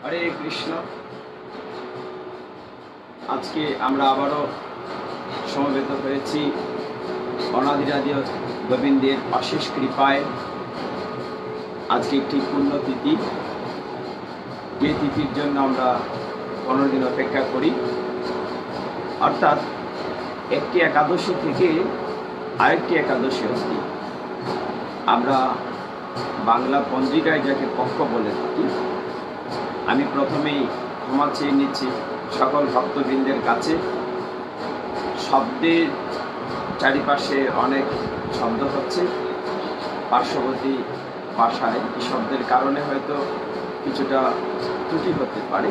হরে কৃষ্ণ। আজকে আমরা আবারও সমবেত হয়েছি অনাদিরাদি গোবিন্দের অশেষ কৃপায়। আজকে একটি পুণ্যতিথি, যে তিথির জন্য আমরা 15 দিন অপেক্ষা করি, অর্থাৎ একটি একাদশী থেকে আরেকটি একাদশী অবধি। আমরা বাংলা পঞ্জিকায় যাকে পক্ষ বলে থাকি। আমি প্রথমেই ক্ষমা চেয়ে নিচ্ছি সকল ভক্তবৃন্দের কাছে। শব্দের চারিপাশে অনেক শব্দ হচ্ছে, পার্শ্ববর্তী ভাষায় এই শব্দের কারণে হয়তো কিছুটা ত্রুটি হতে পারে,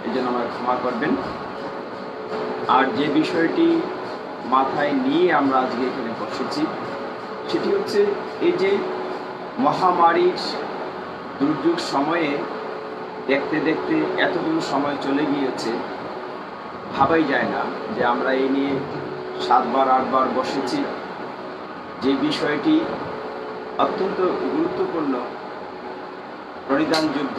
এই জন্য আমায় ক্ষমা করবেন। আর যে বিষয়টি মাথায় নিয়ে আমরা আজকে এখানে বসেছি সেটি হচ্ছে এই যে মহামারীর দুর্যোগ সময়ে দেখতে দেখতে এতগুলো সময় চলে গিয়েছে, ভাবাই যায় না যে আমরা এই নিয়ে 7বার 8বার বসেছি। যে বিষয়টি অত্যন্ত গুরুত্বপূর্ণ, পরিধানযোগ্য,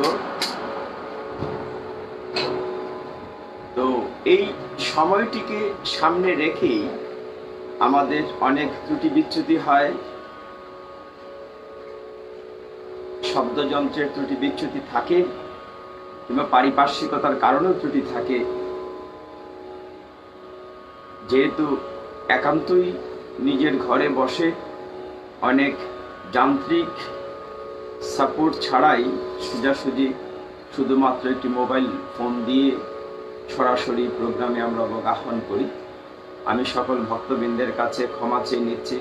তো এই সময়টিকে সামনে রেখেই আমাদের অনেক ত্রুটি বিচ্যুতি হয়, শব্দযন্ত্রের ত্রুটি বিচ্যুতি থাকে, কিংবা পারিপার্শ্বিকতার কারণেও ত্রুটি থাকে। যেহেতু একান্তই নিজের ঘরে বসে অনেক যান্ত্রিক সাপোর্ট ছাড়াই সোজাসুজি শুধুমাত্র একটি মোবাইল ফোন দিয়ে সরাসরি প্রোগ্রামে আমরা অবগাহন করি, আমি সকল ভক্তবৃন্দের কাছে ক্ষমা চেয়ে নিচ্ছি।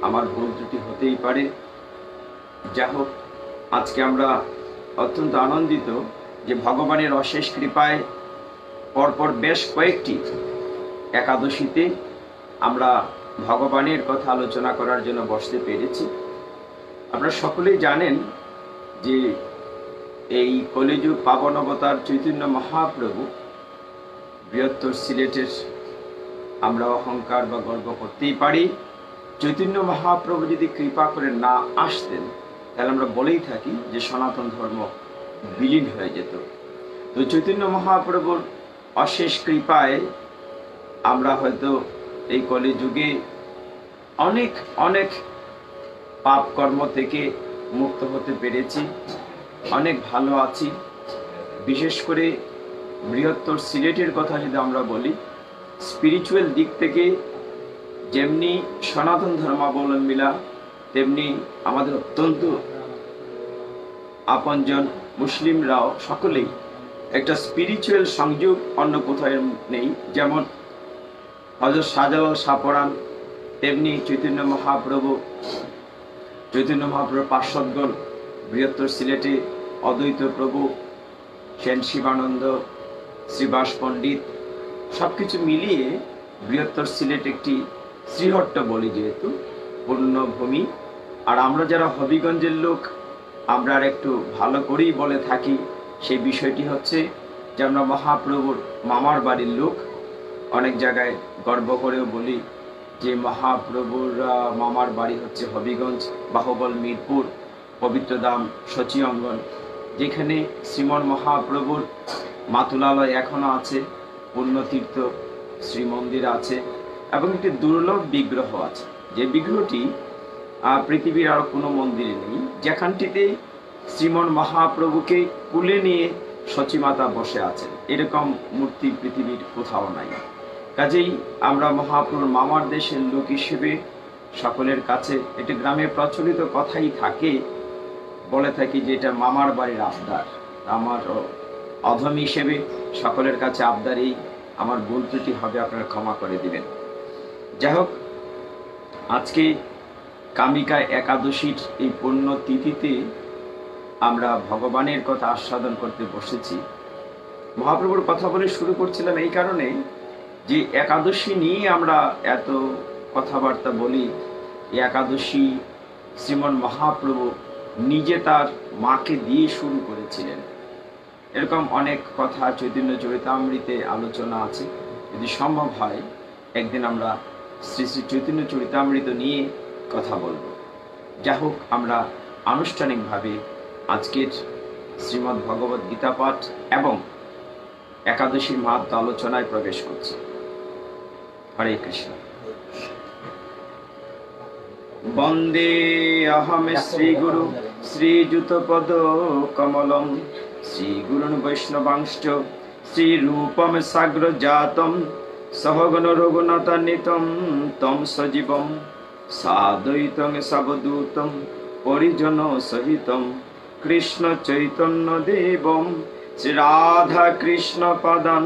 আমার ভুল ত্রুটি হতেই পারে। যা হোক, আজকে আমরা অত্যন্ত আনন্দিত যে ভগবানের অশেষ কৃপায় পরপর বেশ কয়েকটি একাদশীতে আমরা ভগবানের কথা আলোচনা করার জন্য বসতে পেরেছি। আপনারা সকলেই জানেন যে এই কলিযুগ পাবন অবতার চৈতন্য মহাপ্রভু বৃহত্তর সিলেটের আমরা অহংকার বা গর্ব করতেই পারি। চৈতন্য মহাপ্রভু যদি কৃপা করে না আসতেন তাহলে আমরা বলেই থাকি যে সনাতন ধর্ম বিলীন হয়ে যেত। তো চৈতন্য মহাপ্রভুর অশেষ কৃপায় আমরা হয়তো এই কলিযুগে অনেক অনেক পাপ কর্ম থেকে মুক্ত হতে পেরেছি, অনেক ভালো আছি। বিশেষ করে বৃহত্তর সিলেটের কথা যদি আমরা বলি, স্পিরিচুয়াল দিক থেকে যেমনি সনাতন ধর্মাবলম্বীরা তেমনি আমাদের অত্যন্ত আপনজন মুসলিমরাও সকলেই একটা স্পিরিচুয়াল সংযোগ অন্য কোথাও নেই। যেমন হযরত শাহজালাল শাহপরাণ, তেমনি চৈতন্য মহাপ্রভুর পার্শ্বদগণ বৃহত্তর সিলেটে অদ্বৈত প্রভু, সেন শিবানন্দ, শ্রীবাস পণ্ডিত, সবকিছু মিলিয়ে বৃহত্তর সিলেট একটি শ্রীহট্ট বলি, যেহেতু পূর্ণভূমি। আর আমরা যারা হবিগঞ্জের লোক, আমরা আর একটু ভালো করেই বলে থাকি। সেই বিষয়টি হচ্ছে যে আমরা মহাপ্রভুর মামার বাড়ির লোক। অনেক জায়গায় গর্ব করেও বলি যে মহাপ্রভুর মামার বাড়ি হচ্ছে হবিগঞ্জ, বাহুবল, মিরপুর, পবিত্রধাম, শচী অঙ্গন, যেখানে শ্রীমন মহাপ্রভুর মাতুলালয় এখনো আছে, পুণ্যতীর্থ শ্রীমন্দির আছে এবং একটি দুর্লভ বিগ্রহ আছে। যে বিগ্রহটি পৃথিবীর আর কোনো মন্দিরে নেই, যেখানটিতে শ্রীমন মহাপ্রভুকে কুলে নিয়ে শচীমাতা বসে আছেন। এরকম মূর্তি পৃথিবীর কোথাও নাই। কাজেই আমরা মহাপ্রভুর মামার দেশের লোক হিসেবে সকলের কাছে একটি গ্রামে প্রচলিত কথাই থাকে, বলে থাকি যে এটা মামার বাড়ির আবদার। আমার অধম হিসেবে সকলের কাছে আবদারই, আমার ভুল ত্রুটি হবে আপনারা ক্ষমা করে দিবেন। যাই হোক, আজকে কামিকা একাদশীর এই পুণ্য তিথিতে আমরা ভগবানের কথা আস্বাদন করতে বসেছি। মহাপ্রভুর কথা বলে শুরু করছিলাম এই কারণে যে একাদশী নিয়ে আমরা এত কথাবার্তা বলি। এই একাদশী শ্রীমন মহাপ্রভু নিজে তার মাকে দিয়ে শুরু করেছিলেন। এরকম অনেক কথা চৈতন্য চরিতামৃতে আলোচনা আছে। যদি সম্ভব হয় একদিন আমরা শ্রী শ্রী চৈতন্য চরিতামৃত নিয়ে কথা বলবো। যা হোক, আমরা আনুষ্ঠানিকভাবে আজকের শ্রীমদ্ ভগবদ গীতা পাঠ এবং একাদশীর মাহাত্ম্য আলোচনায় প্রবেশ করছি। হরে কৃষ্ণ। বন্দে অহম শ্রীগুরু শ্রীযুতপদ কমলম শ্রীগুরুন বৈষ্ণবাংশ্চ শ্রীরূপম সাগ্র জাতম সহগণ রঘুনাথান্বিতম তম সজীবম সাদ্বৈতং সবদূতম পরিজন সহিতম কৃষ্ণ চৈতন্য দেবম শ্রী রাধা কৃষ্ণ পাদান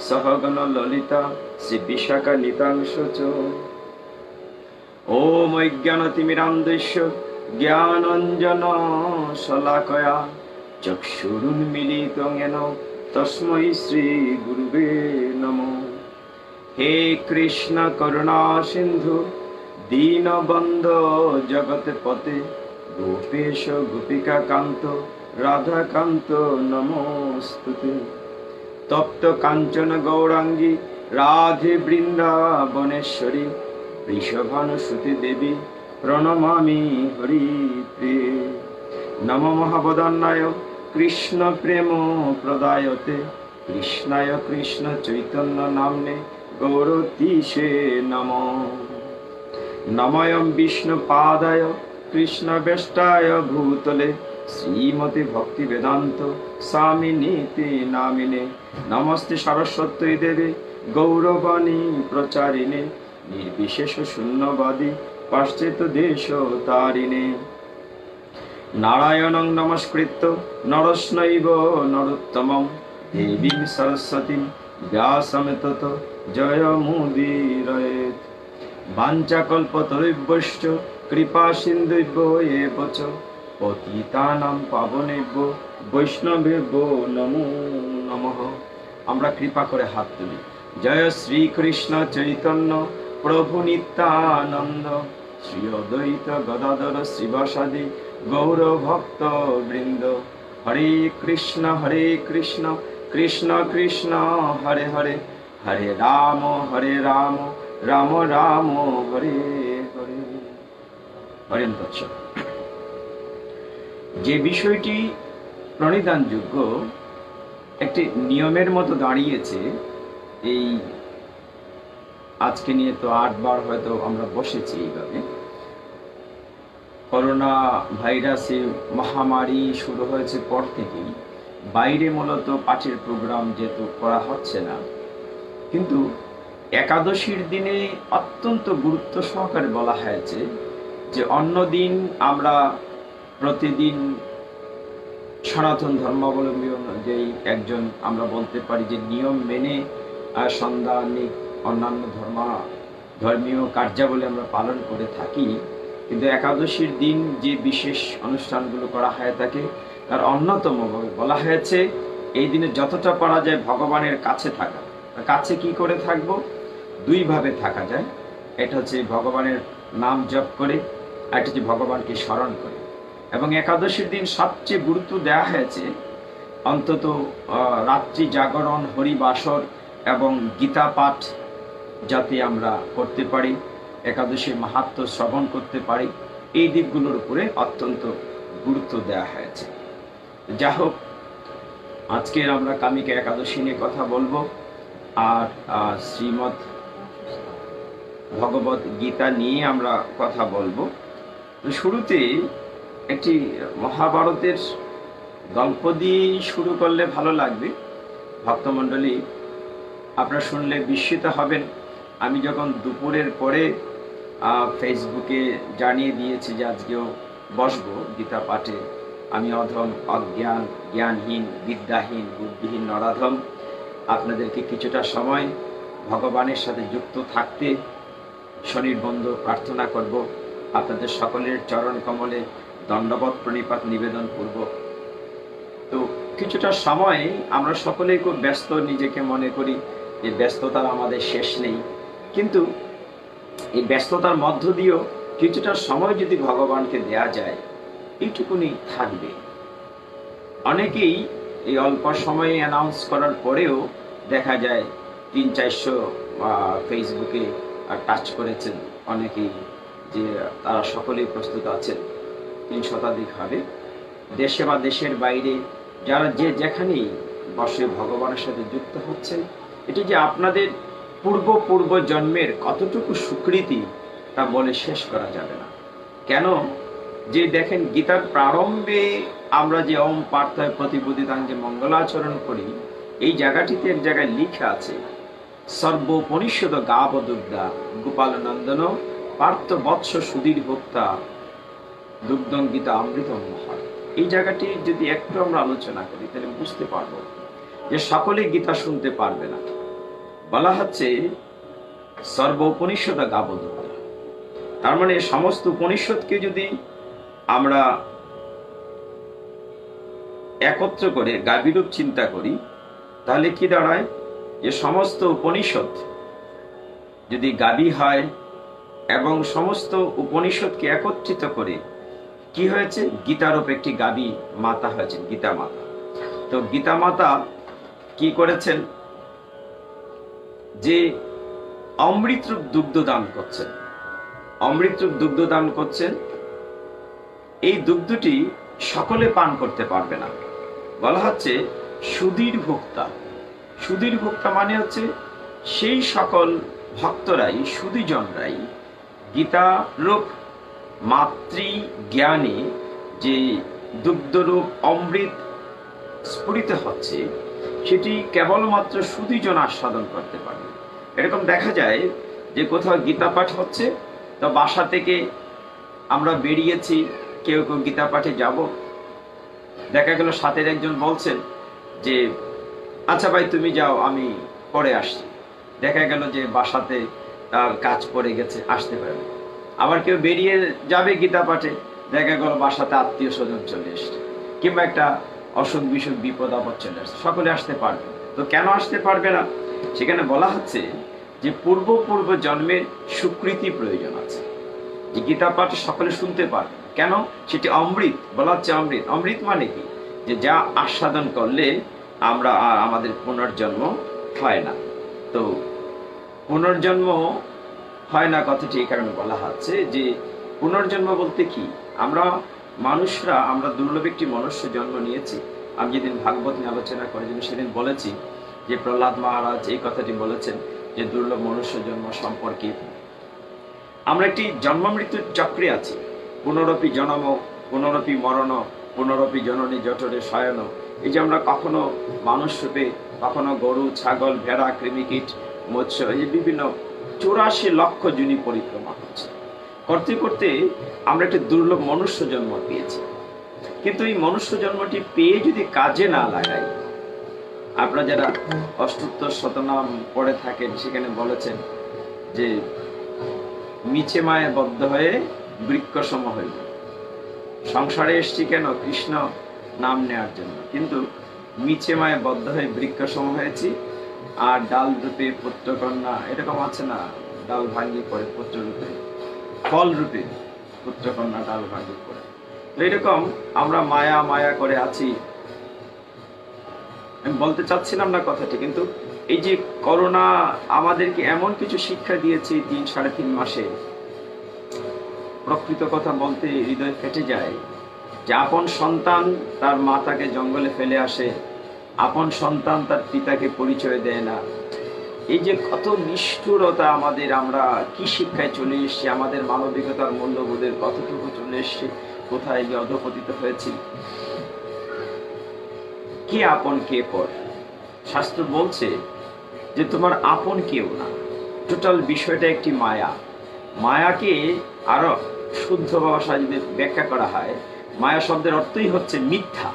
সহগণ ললিতা শ্রী বিশাখা নিতাংশ চ। ওম অজ্ঞানতিমিরান্ধস্য জ্ঞানাঞ্জন শলাকয়া চক্ষুরুন্মীলিতং येन তস্मै শ্রী গুরুবে নমঃ। হে কৃষ্ণ করুণা সিন্ধু দীনবন্ধো জগৎপতে গোপেশ গোপিকা কান্ত রাধাকান্ত নমস্তুতে। তপ্ত কাঞ্চন গৌরাঙ্গী রাধে বৃন্দাবনেশ্বরী বৃষভানুসুতে দেবী প্রণমামি হরিপ্রিয়ে। নমো মহাবদান্যায় কৃষ্ণ প্রেম প্রদায়তে কৃষ্ণায় কৃষ্ণ চৈতন্য নাম্নে গৌরতীশে নমো। নময়ং বিষ্ণু পাদায় কৃষ্ণ বেষ্টায় ভূতলে শ্রীমতে ভক্তি বেদান্ত স্বামিনীতি নামিনে। নমস্তে সরস্বতী দেবে গৌরবাণী প্রচারিণে নির্বিশেষ শূন্যবাদী পাশ্চাত্য দেশ তারিণে। নারায়ণং নমস্কৃত্য নরস্নৈব নরোত্তমং দেবীং সরস্বতীং ব্যাসং ততো জয়মুদীরয়েৎ। বাঞ্ছাকল্পতরুভ্যশ্চ কৃপা সিন্ধুভ্য এব চ পতিতানাং পাবনেভ্যো বৈষ্ণবেভ্যো নমো নমঃ। আমরা কৃপা করে হাত তুলি। জয় শ্রীকৃষ্ণ চৈতন্য প্রভু নিত্যানন্দ শ্রী অদ্বৈত গদাধর শ্রীবাসাদি গৌর ভক্ত বৃন্দ। হরে কৃষ্ণ কৃষ্ণ কৃষ্ণ হরে হরে হরে রাম রাম রাম হরে হরে। হরে তৎসৎ। যে বিষয়টি প্রণিধানযোগ্য একটি নিয়মের মতো দাঁড়িয়েছে, এই আজকে নিয়ে তো 8 বার হয়তো আমরা বসেছি এইভাবে। করোনা ভাইরাসের মহামারী শুরু হয়েছে পর থেকেই বাইরে মূলত পাঠের প্রোগ্রাম যেহেতু করা হচ্ছে না, কিন্তু একাদশীর দিনে অত্যন্ত গুরুত্ব সহকারে বলা হয়েছে যে অন্য দিন আমরা প্রতিদিন সনাতন ধর্মাবলম্বী যেই একজন আমরা বলতে পারি যে নিয়ম মেনে সন্ধ্যানিক অন্যান্য ধর্মীয় কার্যাবলী আমরা পালন করে থাকি, কিন্তু একাদশীর দিন যে বিশেষ অনুষ্ঠানগুলো করা হয়ে থাকে তার অন্যতমভাবে বলা হয়েছে এই দিনে যতটা পারা যায় ভগবানের কাছে থাকা। কাছে কি করে থাকবো? 2 ভাবে থাকা যায়। এটা হচ্ছে ভগবানের নাম জপ করে, আর এটা হচ্ছে ভগবানকে স্মরণ করে। এবং একাদশীর দিন সবচেয়ে গুরুত্ব দেওয়া হয়েছে অন্তত রাত্রি জাগরণ, হরিবাসর এবং গীতা পাঠ যাতে আমরা করতে পারি, একাদশীর মাহাত্ম্য শ্রবণ করতে পারি, এই দিকগুলোর উপরে অত্যন্ত গুরুত্ব দেওয়া হয়েছে। যা হোক, আজকের আমরা কামিকা একাদশী নিয়ে কথা বলবো আর শ্রীমদ্ ভগবদ গীতা নিয়ে আমরা কথা বলবো। শুরুতে একটি মহাভারতের গল্প দিয়ে শুরু করলে ভালো লাগবে। ভক্তমণ্ডলী, আপনারা শুনলে বিস্মিত হবেন। আমি যখন দুপুরের পরে ফেসবুকে জানিয়ে দিয়েছি যে আজকেও বসবো গীতা পাঠে, আমি অধম, অজ্ঞান, জ্ঞানহীন, বিদ্যাহীন, বুদ্ধিহীন নরাধম আপনাদেরকে কিছুটা সময় ভগবানের সাথে যুক্ত থাকতে স্বনির্বন্ধ প্রার্থনা করব। আপনাদের সকলের চরণ কমলে দণ্ডবৎ প্রণিপাত নিবেদন করব। তো কিছুটা সময় আমরা সকলেই খুব ব্যস্ত নিজেকে মনে করি, যে ব্যস্ততার আমাদের শেষ নেই, কিন্তু এই ব্যস্ততার মধ্য দিয়েও কিছুটা সময় যদি ভগবানকে দেয়া যায় এইটুকুনি থাকবে। অনেকেই এই অল্প সময়ে অ্যানাউন্স করার পরেও দেখা যায় 300-400 ফেসবুকে টাচ করেছেন অনেকেই, যে তারা সকলেই প্রস্তুত আছেন 3 শতাধিক হবে। দেশে বা দেশের বাইরে যারা যে যেখানেই বসে ভগবানের সাথে যুক্ত হচ্ছেন, এটি যে আপনাদের পূর্ব জন্মের কতটুকু স্বীকৃতি তা বলে শেষ করা যাবে না। কেন যে দেখেন, গীতার প্রারম্ভে আমরা যে ওম পার্থায় প্রতিপদিতাং যে মঙ্গলাচরণ করি, এই জায়গাটিতে এক জায়গায় লিখা আছে, সর্বোপনিষদ গাব দুগ্ধা গোপাল নন্দন পার্থ বৎস সুধীর ভোক্তা দুগ্ধং গীতা অমৃতম মহৎ। এই জায়গাটি যদি একটু আমরা আলোচনা করি তাহলে বুঝতে পারবো যে সকলে গীতা শুনতে পারবে না। বলা হচ্ছে সর্বোপনিষদ গাব দুগ্ধা, তার মানে সমস্ত উপনিষদকে যদি আমরা একত্র করে গাভীরূপ চিন্তা করি, তাহলে কি দাঁড়ায় যে সমস্ত উপনিষদ যদি গাভী হয় এবং সমস্ত উপনিষদকে একত্রিত করে কি হয়েছে, গীতারূপ একটি গাভী মাতা হয়েছে, গীতা মাতা। তো গীতা মাতা কি করেছেন, যে অমৃতরূপ দুগ্ধ দান করছেন, অমৃতরূপ দুগ্ধ দান করছেন। এই দুগ্ধটি সকলে পান করতে পারবে না। বলা হচ্ছে সুধীর ভোক্তা। সুধীর ভোক্তা মানে হচ্ছে সেই সকল ভক্তরাই, সুধীজনরাই গীতারূপ মাতৃ জ্ঞানে যে দুগ্ধরূপ অমৃত স্ফুরিত হচ্ছে, সেটি কেবলমাত্র সুধীজন আস্বাদন করতে পারবে। এরকম দেখা যায় যে কোথাও গীতা পাঠ হচ্ছে, তো বাসা থেকে আমরা বেরিয়েছি, কেউ কেউ গীতা পাঠে যাব, দেখা গেল সাথের একজন বলছেন যে আচ্ছা ভাই তুমি যাও, আমি পরে আসছি। দেখা গেল যে বাসাতে তার কাজ পড়ে গেছে, আসতে পারে না। আবার কেউ বেরিয়ে যাবে গীতা পাঠে, দেখা গেল বাসাতে আত্মীয় স্বজন চলে এসছে, কিংবা একটা অসুখ বিসুখ বিপদ আপদ চলে আসছে, সকলে আসতে পারবে। তো কেন আসতে পারবে না? সেখানে বলা হচ্ছে যে পূর্ব জন্মের স্বীকৃতি প্রয়োজন আছে, যে গীতা পাঠ সকলে শুনতে পারবে। কেন? সেটি অমৃত। বলা হচ্ছে অমৃত। অমৃত মানে কি? যে যা আস্বাদন করলে আমরা আর আমাদের পুনর্জন্ম হয় না। তো পুনর্জন্ম হয় না কথাটি এই কারণে বলা হচ্ছে যে পুনর্জন্ম বলতে কি, আমরা মানুষরা আমরা দুর্লভ একটি মনুষ্য জন্ম নিয়েছি। আমি যেদিন ভাগবত নিয়ে আলোচনা করেছি সেদিন বলেছি যে প্রহ্লাদ মহারাজ এই কথাটি বলেছেন যে দুর্লভ মনুষ্য জন্ম সম্পর্কে আমরা একটি জন্ম মৃত্যুর চক্রে আছি। পুনরপি জনম, পুনরপি মরণ, পুনরপি জননী জঠরে শয়ন। এই যে আমরা কখনো মানুষ রূপে, কখনো গরু, ছাগল, ভেড়া, কৃমিকীট, মৎস্য, এই বিভিন্ন 84 লক্ষ জুনি পরিক্রমা করছে। করতে করতে আমরা একটি দুর্লভ মনুষ্য জন্ম পেয়েছি। কিন্তু এই মনুষ্য জন্মটি পেয়ে যদি কাজে না লাগাই, আপনারা যারা অষ্টোত্তর শতনাম পড়ে থাকেন সেখানে বলেছেন যে মিছে মায়ে বদ্ধ হয়ে বৃক্ষ সম হইল। সংসারে এসছি কেন? কৃষ্ণ নাম নেওয়ার জন্য, কিন্তু মিছে মায়ে বদ্ধ হয়ে বৃক্ষ সম হয়েছি। আর ডাল রূপে পুত্রকন্যা, এরকম আছে না, ডাল ভাঙ্গি করে পুত্র রূপে, ফল রূপে পুত্রকন্যা ডাল ভাঙ্গি করে। এইরকম আমরা মায়া মায়া করে আছি। আমি বলতে চাচ্ছিলাম না কথাটি, কিন্তু এই যে করোনা আমাদেরকে এমন কিছু শিক্ষা দিয়েছে 3-3.5 মাসে, প্রকৃত কথা বলতে হৃদয় ফেটে যায়। যে আপন সন্তান তার মাতাকে জঙ্গলে ফেলে আসে, আপন সন্তান তার পিতাকে পরিচয় দেয় না। এই যে কত নিষ্ঠুরতা আমাদের, আমরা কি শিক্ষায় চলে এসেছি, আমাদের মানবিকতার মূল্যবোধের কতটুকু চলে এসেছি, কোথায় গিয়ে অধপতিত হয়েছি। কে আপন কে পর? শাস্ত্র বলছে যে তোমার আপন কেউ না। টোটাল বিষয়টা একটি মায়া। মায়াকে আরো শুদ্ধ ভাষায় যদি ব্যাখ্যা করা হয়, মায়া শব্দের অর্থই হচ্ছে মিথ্যা,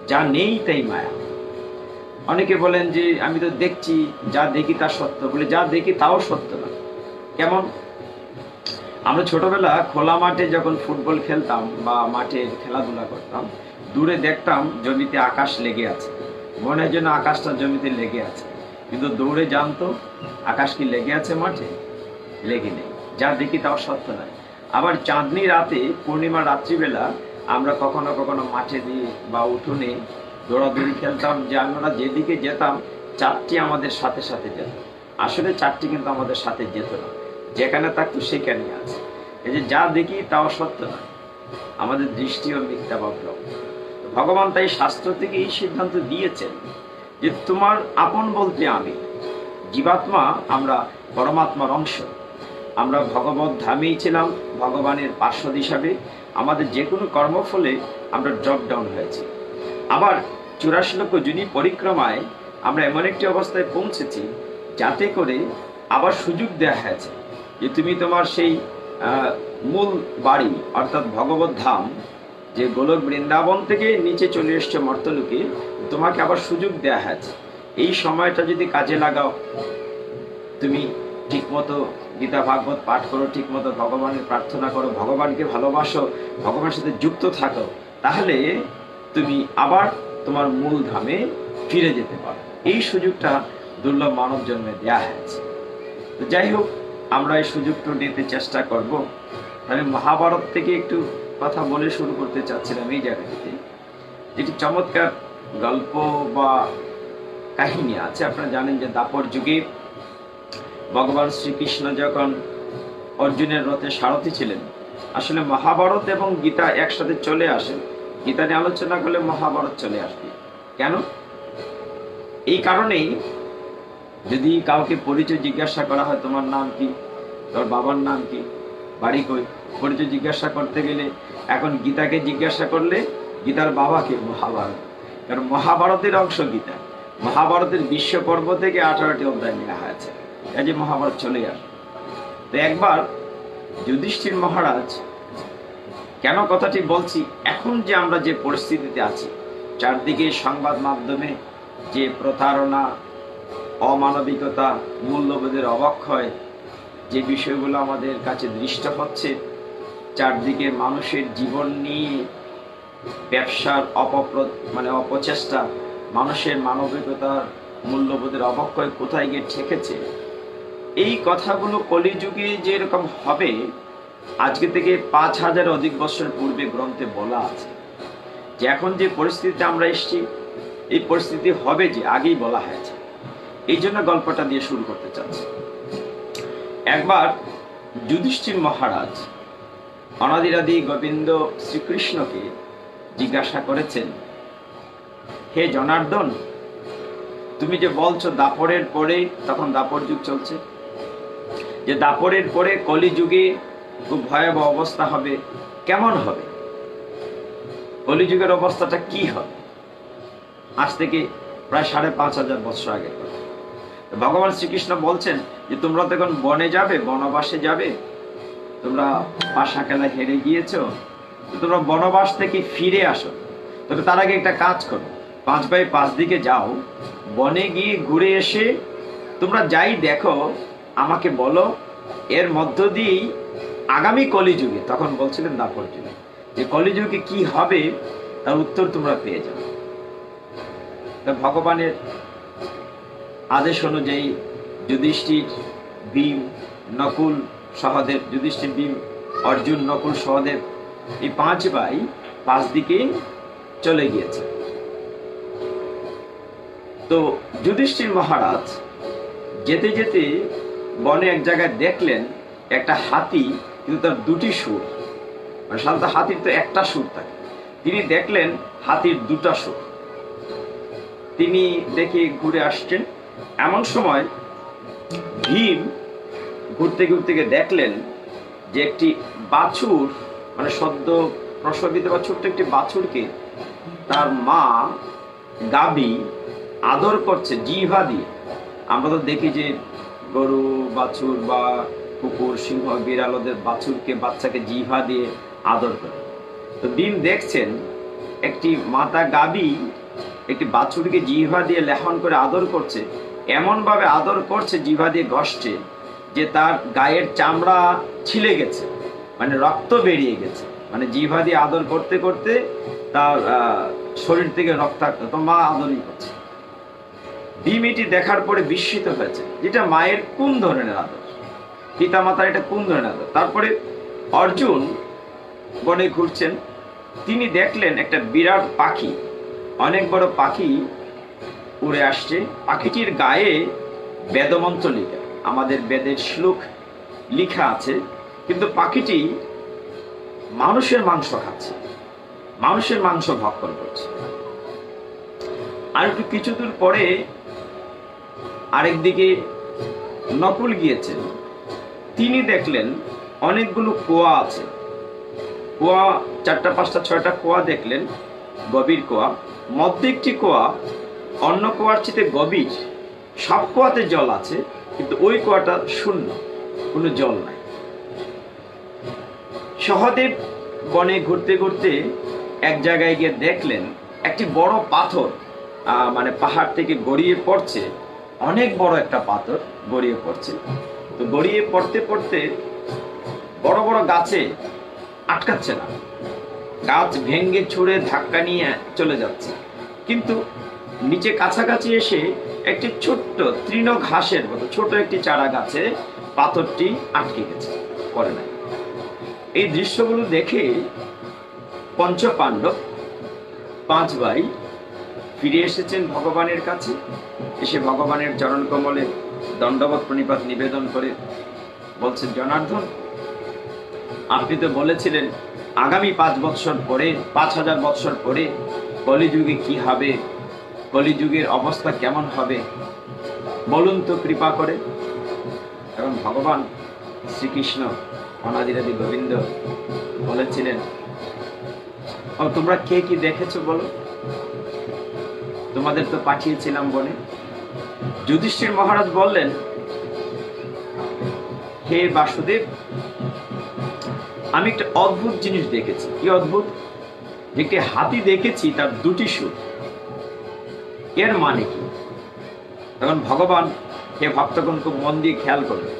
যা নেই তাই মায়া। অনেকে বলেন যে আমি তো দেখছি, যা দেখি তা সত্য। বলে যা দেখি তাও সত্য না। কেমন? আমরা ছোটবেলা খোলা মাঠে যখন ফুটবল খেলতাম বা মাঠে খেলাধুলা করতাম, দূরে দেখতাম জমিতে আকাশ লেগে আছে, মনে হয় যেন আকাশটা জমিতে লেগে আছে, কিন্তু দৌড়ে জানতো আকাশ কি লেগে আছে মাঠে? লেগে নেই। যা দেখি তাও সত্য নয়। আবার চাঁদনি রাতে, পূর্ণিমা রাত্রিবেলা আমরা কখনো কখনো মাঠে দিয়ে বা উঠোনে দৌড়াদৌড়ি খেলতাম, যে আমরা যেদিকে যেতাম চারটি আমাদের সাথে সাথে যেত। আসলে চারটি কিন্তু আমাদের সাথে যেত না, যেখানে থাকতো সেখানে আছে। এই যে যা দেখি তাও সত্য নয়, আমাদের দৃষ্টিও মিথ্যা বা ভ্রম। ভগবান তাই শাস্ত্র থেকে এই সিদ্ধান্ত দিয়েছেন যে তোমার আপন বলতে আমি। জীবাত্মা আমরা পরমাত্মার অংশ, আমরা ভগবত ধামেই ছিলাম ভগবানের পার্শ্বদ হিসাবে। আমাদের যে কোনো কর্মফলে আমরা ড্রপ ডাউন হয়েছি। আবার 84 লক্ষ যোনি পরিক্রমায় আমরা এমন একটি অবস্থায় পৌঁছেছি যাতে করে আবার সুযোগ দেওয়া হয়েছে যে তুমি তোমার সেই মূল বাড়ি অর্থাৎ ভগবত ধাম, যে গোলক বৃন্দাবন থেকে নিচে চলে এসছে মর্তলোকে, তোমাকে আবার সুযোগ দেওয়া হয়েছে। এই সময়টা যদি কাজে লাগাও, তুমি ঠিকমতো গীতা ভাগবত পাঠ করো, ঠিকমতো ভগবানের প্রার্থনা করো, ভগবানকে ভালোবাসো, ভগবানের সাথে যুক্ত থাকো, তাহলে তুমি আবার তোমার মূল ধামে ফিরে যেতে পারো। এই সুযোগটা দুর্লভ মানব জন্মে দেয়া হয়েছে। তো যাই হোক, আমরা এই সুযোগটা নিতে চেষ্টা করব। আমি মহাভারত থেকে একটু কথা বলে শুরু করতে চাচ্ছিলাম এই জায়গাটিতে। একটি চমৎকার গল্প বা কাহিনী আছে। আপনারা জানেন যে দাপর যুগে ভগবান শ্রীকৃষ্ণ যখন অর্জুনের রথে সারথি ছিলেন, আসলে মহাভারত এবং গীতা একসাথে চলে আসে। গীতা নিয়ে আলোচনা করলে মহাভারত চলে আসবে। কেন? এই কারণেই, যদি কাউকে পরিচয় জিজ্ঞাসা করা হয়, তোমার নাম কি, তোর বাবার নাম কি, বাড়ি কই, পরিচয় জিজ্ঞাসা করতে গেলে এখন গীতাকে জিজ্ঞাসা করলে গীতার বাবাকে মহাভারত, কারণ মহাভারতের অংশ গীতা। মহাভারতের বিশ্ব পর্ব থেকে 18টি অধ্যায় নেওয়া হয়েছে, এই যে মহাভারত চলে আসে। তো একবার যুধিষ্ঠির মহারাজ, কেন কথাটি বলছি, এখন যে আমরা যে পরিস্থিতিতে আছি, চারদিকে সংবাদ মাধ্যমে যে প্রতারণা, অমানবিকতা, মূল্যবোধের অবক্ষয়, যে বিষয়গুলো আমাদের কাছে দৃষ্ট হচ্ছে, চারদিকে মানুষের জীবন নিয়ে ব্যবসার অপচেষ্টা, মানুষের মানবিকতার মূল্যবোধের অবক্ষয় কোথায় গিয়ে ঠেকেছে, এই কথাগুলো কলিযুগে যেরকম হবে, আজকে থেকে 5000 অধিক বছর পূর্বে গ্রন্থে বলা আছে যে এখন যে পরিস্থিতিতে আমরা এসেছি, এই পরিস্থিতি হবে যে আগেই বলা হয়েছে। এই জন্য গল্পটা দিয়ে শুরু করতে চাচ্ছি। একবার যুধিষ্ঠির মহারাজ অনাদিরাদি গোবিন্দ শ্রীকৃষ্ণকে জিজ্ঞাসা করেছেন, হে জনার্দন, তুমি যে বলছো দাপরের পরে, তখন দাপর যুগ চলছে, যে দাপরের পরে কলিযুগে খুব ভয়াবহ অবস্থা হবে, কেমন হবে? কলিযুগের অবস্থাটা কি হবে? আজ থেকে প্রায় 5500 বছর আগে ভগবান শ্রীকৃষ্ণ বলছেন যে তোমরা তখন বনে যাবে, বনবাসে যাবে, তোমরা পাশা খেলা হেরে গিয়েছো, তোমরা বনবাস থেকে ফিরে আসো। তবে তার আগে একটা কাজ করো, 5x5 দিকে যাও, বনে গিয়ে ঘুরে এসে তোমরা যাই দেখো আমাকে বলো, এর মধ্য দিয়েই আগামী কলিযুগে, তখন বলছিলেন দাপর যুগে, যে কলিযুগে কি হবে তার উত্তর তোমরা পেয়ে যাবে। ভগবানের আদেশ অনুযায়ী যুধিষ্ঠির, ভীম, নকুল, সহদেব, যুধিষ্ঠির, ভীম, অর্জুন, নকুল, সহদেব, এই 5x5 দিকে চলে গিয়েছে। তো যুধিষ্ঠির মহারাজ যেতে যেতে বনে এক জায়গায় দেখলেন একটা হাতি, কিন্তু তার 2টি সুর, মানে সাধারণত হাতির তো একটা সুর থাকে, তিনি দেখলেন হাতির 2টা সুর। তিনি দেখে ঘুরে আসছেন, এমন সময় ভীম ঘুরতে ঘুরতে দেখলেন যে একটি বাছুর, মানে সদ্য প্রসবিত বা ছোট্ট একটি বাছুরকে তার মা গাবি আদর করছে জিহ্বা দিয়ে। আমরা তো দেখি যে গরু, বাছুর বা কুকুর, সিংহ, বিড়াল ওদের বাচ্চাকে জিহ্বা দিয়ে আদর করে। তো ভীম দেখছেন একটি মাতা গাবি একটি বাছুরকে জিহ্বা দিয়ে লেহন করে আদর করছে, এমন ভাবে আদর করছে, জিহ্বা দিয়ে ঘষছে, যে তার গায়ের চামড়া ছিলে গেছে, মানে রক্ত বেরিয়ে গেছে, মানে জিহ্বা দিয়ে আদর করতে করতে তার শরীর থেকে রক্তাক্ত, তো মা আদরই করছে। ভীম এটি দেখার পরে বিস্মিত হয়েছে, যেটা মায়ের কোন ধরনের আদর, পিতা মাতার এটা কোন ধরনের আদর। তারপরে অর্জুন বনে ঘুরছেন, তিনি দেখলেন একটা বিরাট পাখি, অনেক বড় পাখি উড়ে আসছে। পাখিটির গায়ে বেদমন্ত্র লেখা, আমাদের বেদের শ্লোক লেখা আছে, কিন্তু পাখিটি মানুষের মাংস খাচ্ছে, মানুষের মাংস ভক্ষণ করছে। আর একটু কিছু দূর পরে আরেকদিকে নকুল গিয়েছেন, তিনি দেখলেন অনেকগুলো কুয়া আছে। কুয়া 4টা 5টা 6টা কুয়া দেখলেন, গভীর কুয়া। মধ্যে একটি কুয়া অন্য কুয়ার চেয়ে গভীর, সব কুয়াতে জল আছে, কিন্তু ওই কুয়াটা শূন্য, কোনো জল নাই। সহদেব বনে ঘুরতে ঘুরতে এক জায়গায় গিয়ে দেখলেন একটি বড় পাথর মানে পাহাড় থেকে গড়িয়ে পড়ছে, অনেক বড় একটা পাথর গড়িয়ে পড়ছে। তো গড়িয়ে পড়তে পড়তে বড় বড় গাছে আটকাচ্ছে না, গাছ ভেঙ্গে ছুঁড়ে ধাক্কা নিয়ে চলে যাচ্ছে, কিন্তু নিচে কাছাকাছি এসে একটি ছোট্ট তৃণ ঘাসের মতো ছোট একটি চারা গাছে পাথরটি আটকে গেছে, পড়ে নাই। এই দৃশ্যগুলো দেখে পঞ্চপাণ্ডব 5 ভাই ফিরে এসেছেন ভগবানের কাছে। এসে ভগবানের চরণ কমলে দণ্ডবত প্রণিপাত নিবেদন করে বলছেন, জনার্দন, আপনি তো বলেছিলেন আগামী 5 বৎসর পরে, 5000 বৎসর পরে কলিযুগে কি হবে, কলিযুগের অবস্থা কেমন হবে বলুন তো কৃপা করে। এবং ভগবান শ্রীকৃষ্ণ অনাদিরাদি গোবিন্দ বলেছিলেন, ও তোমরা কে কি দেখেছো বলো, তোমাদের তো পাঠিয়েছিলাম বনে। যুধিষ্ঠির মহারাজ বললেন, হে বাসুদেব, আমি একটা অদ্ভুত জিনিস দেখেছি। কি অদ্ভুত? যে একটি হাতি দেখেছি, তার 2টি সুর। এর মানে কি? তখন ভগবান, হে ভক্তগণ খুব মন দিয়ে খেয়াল করবে,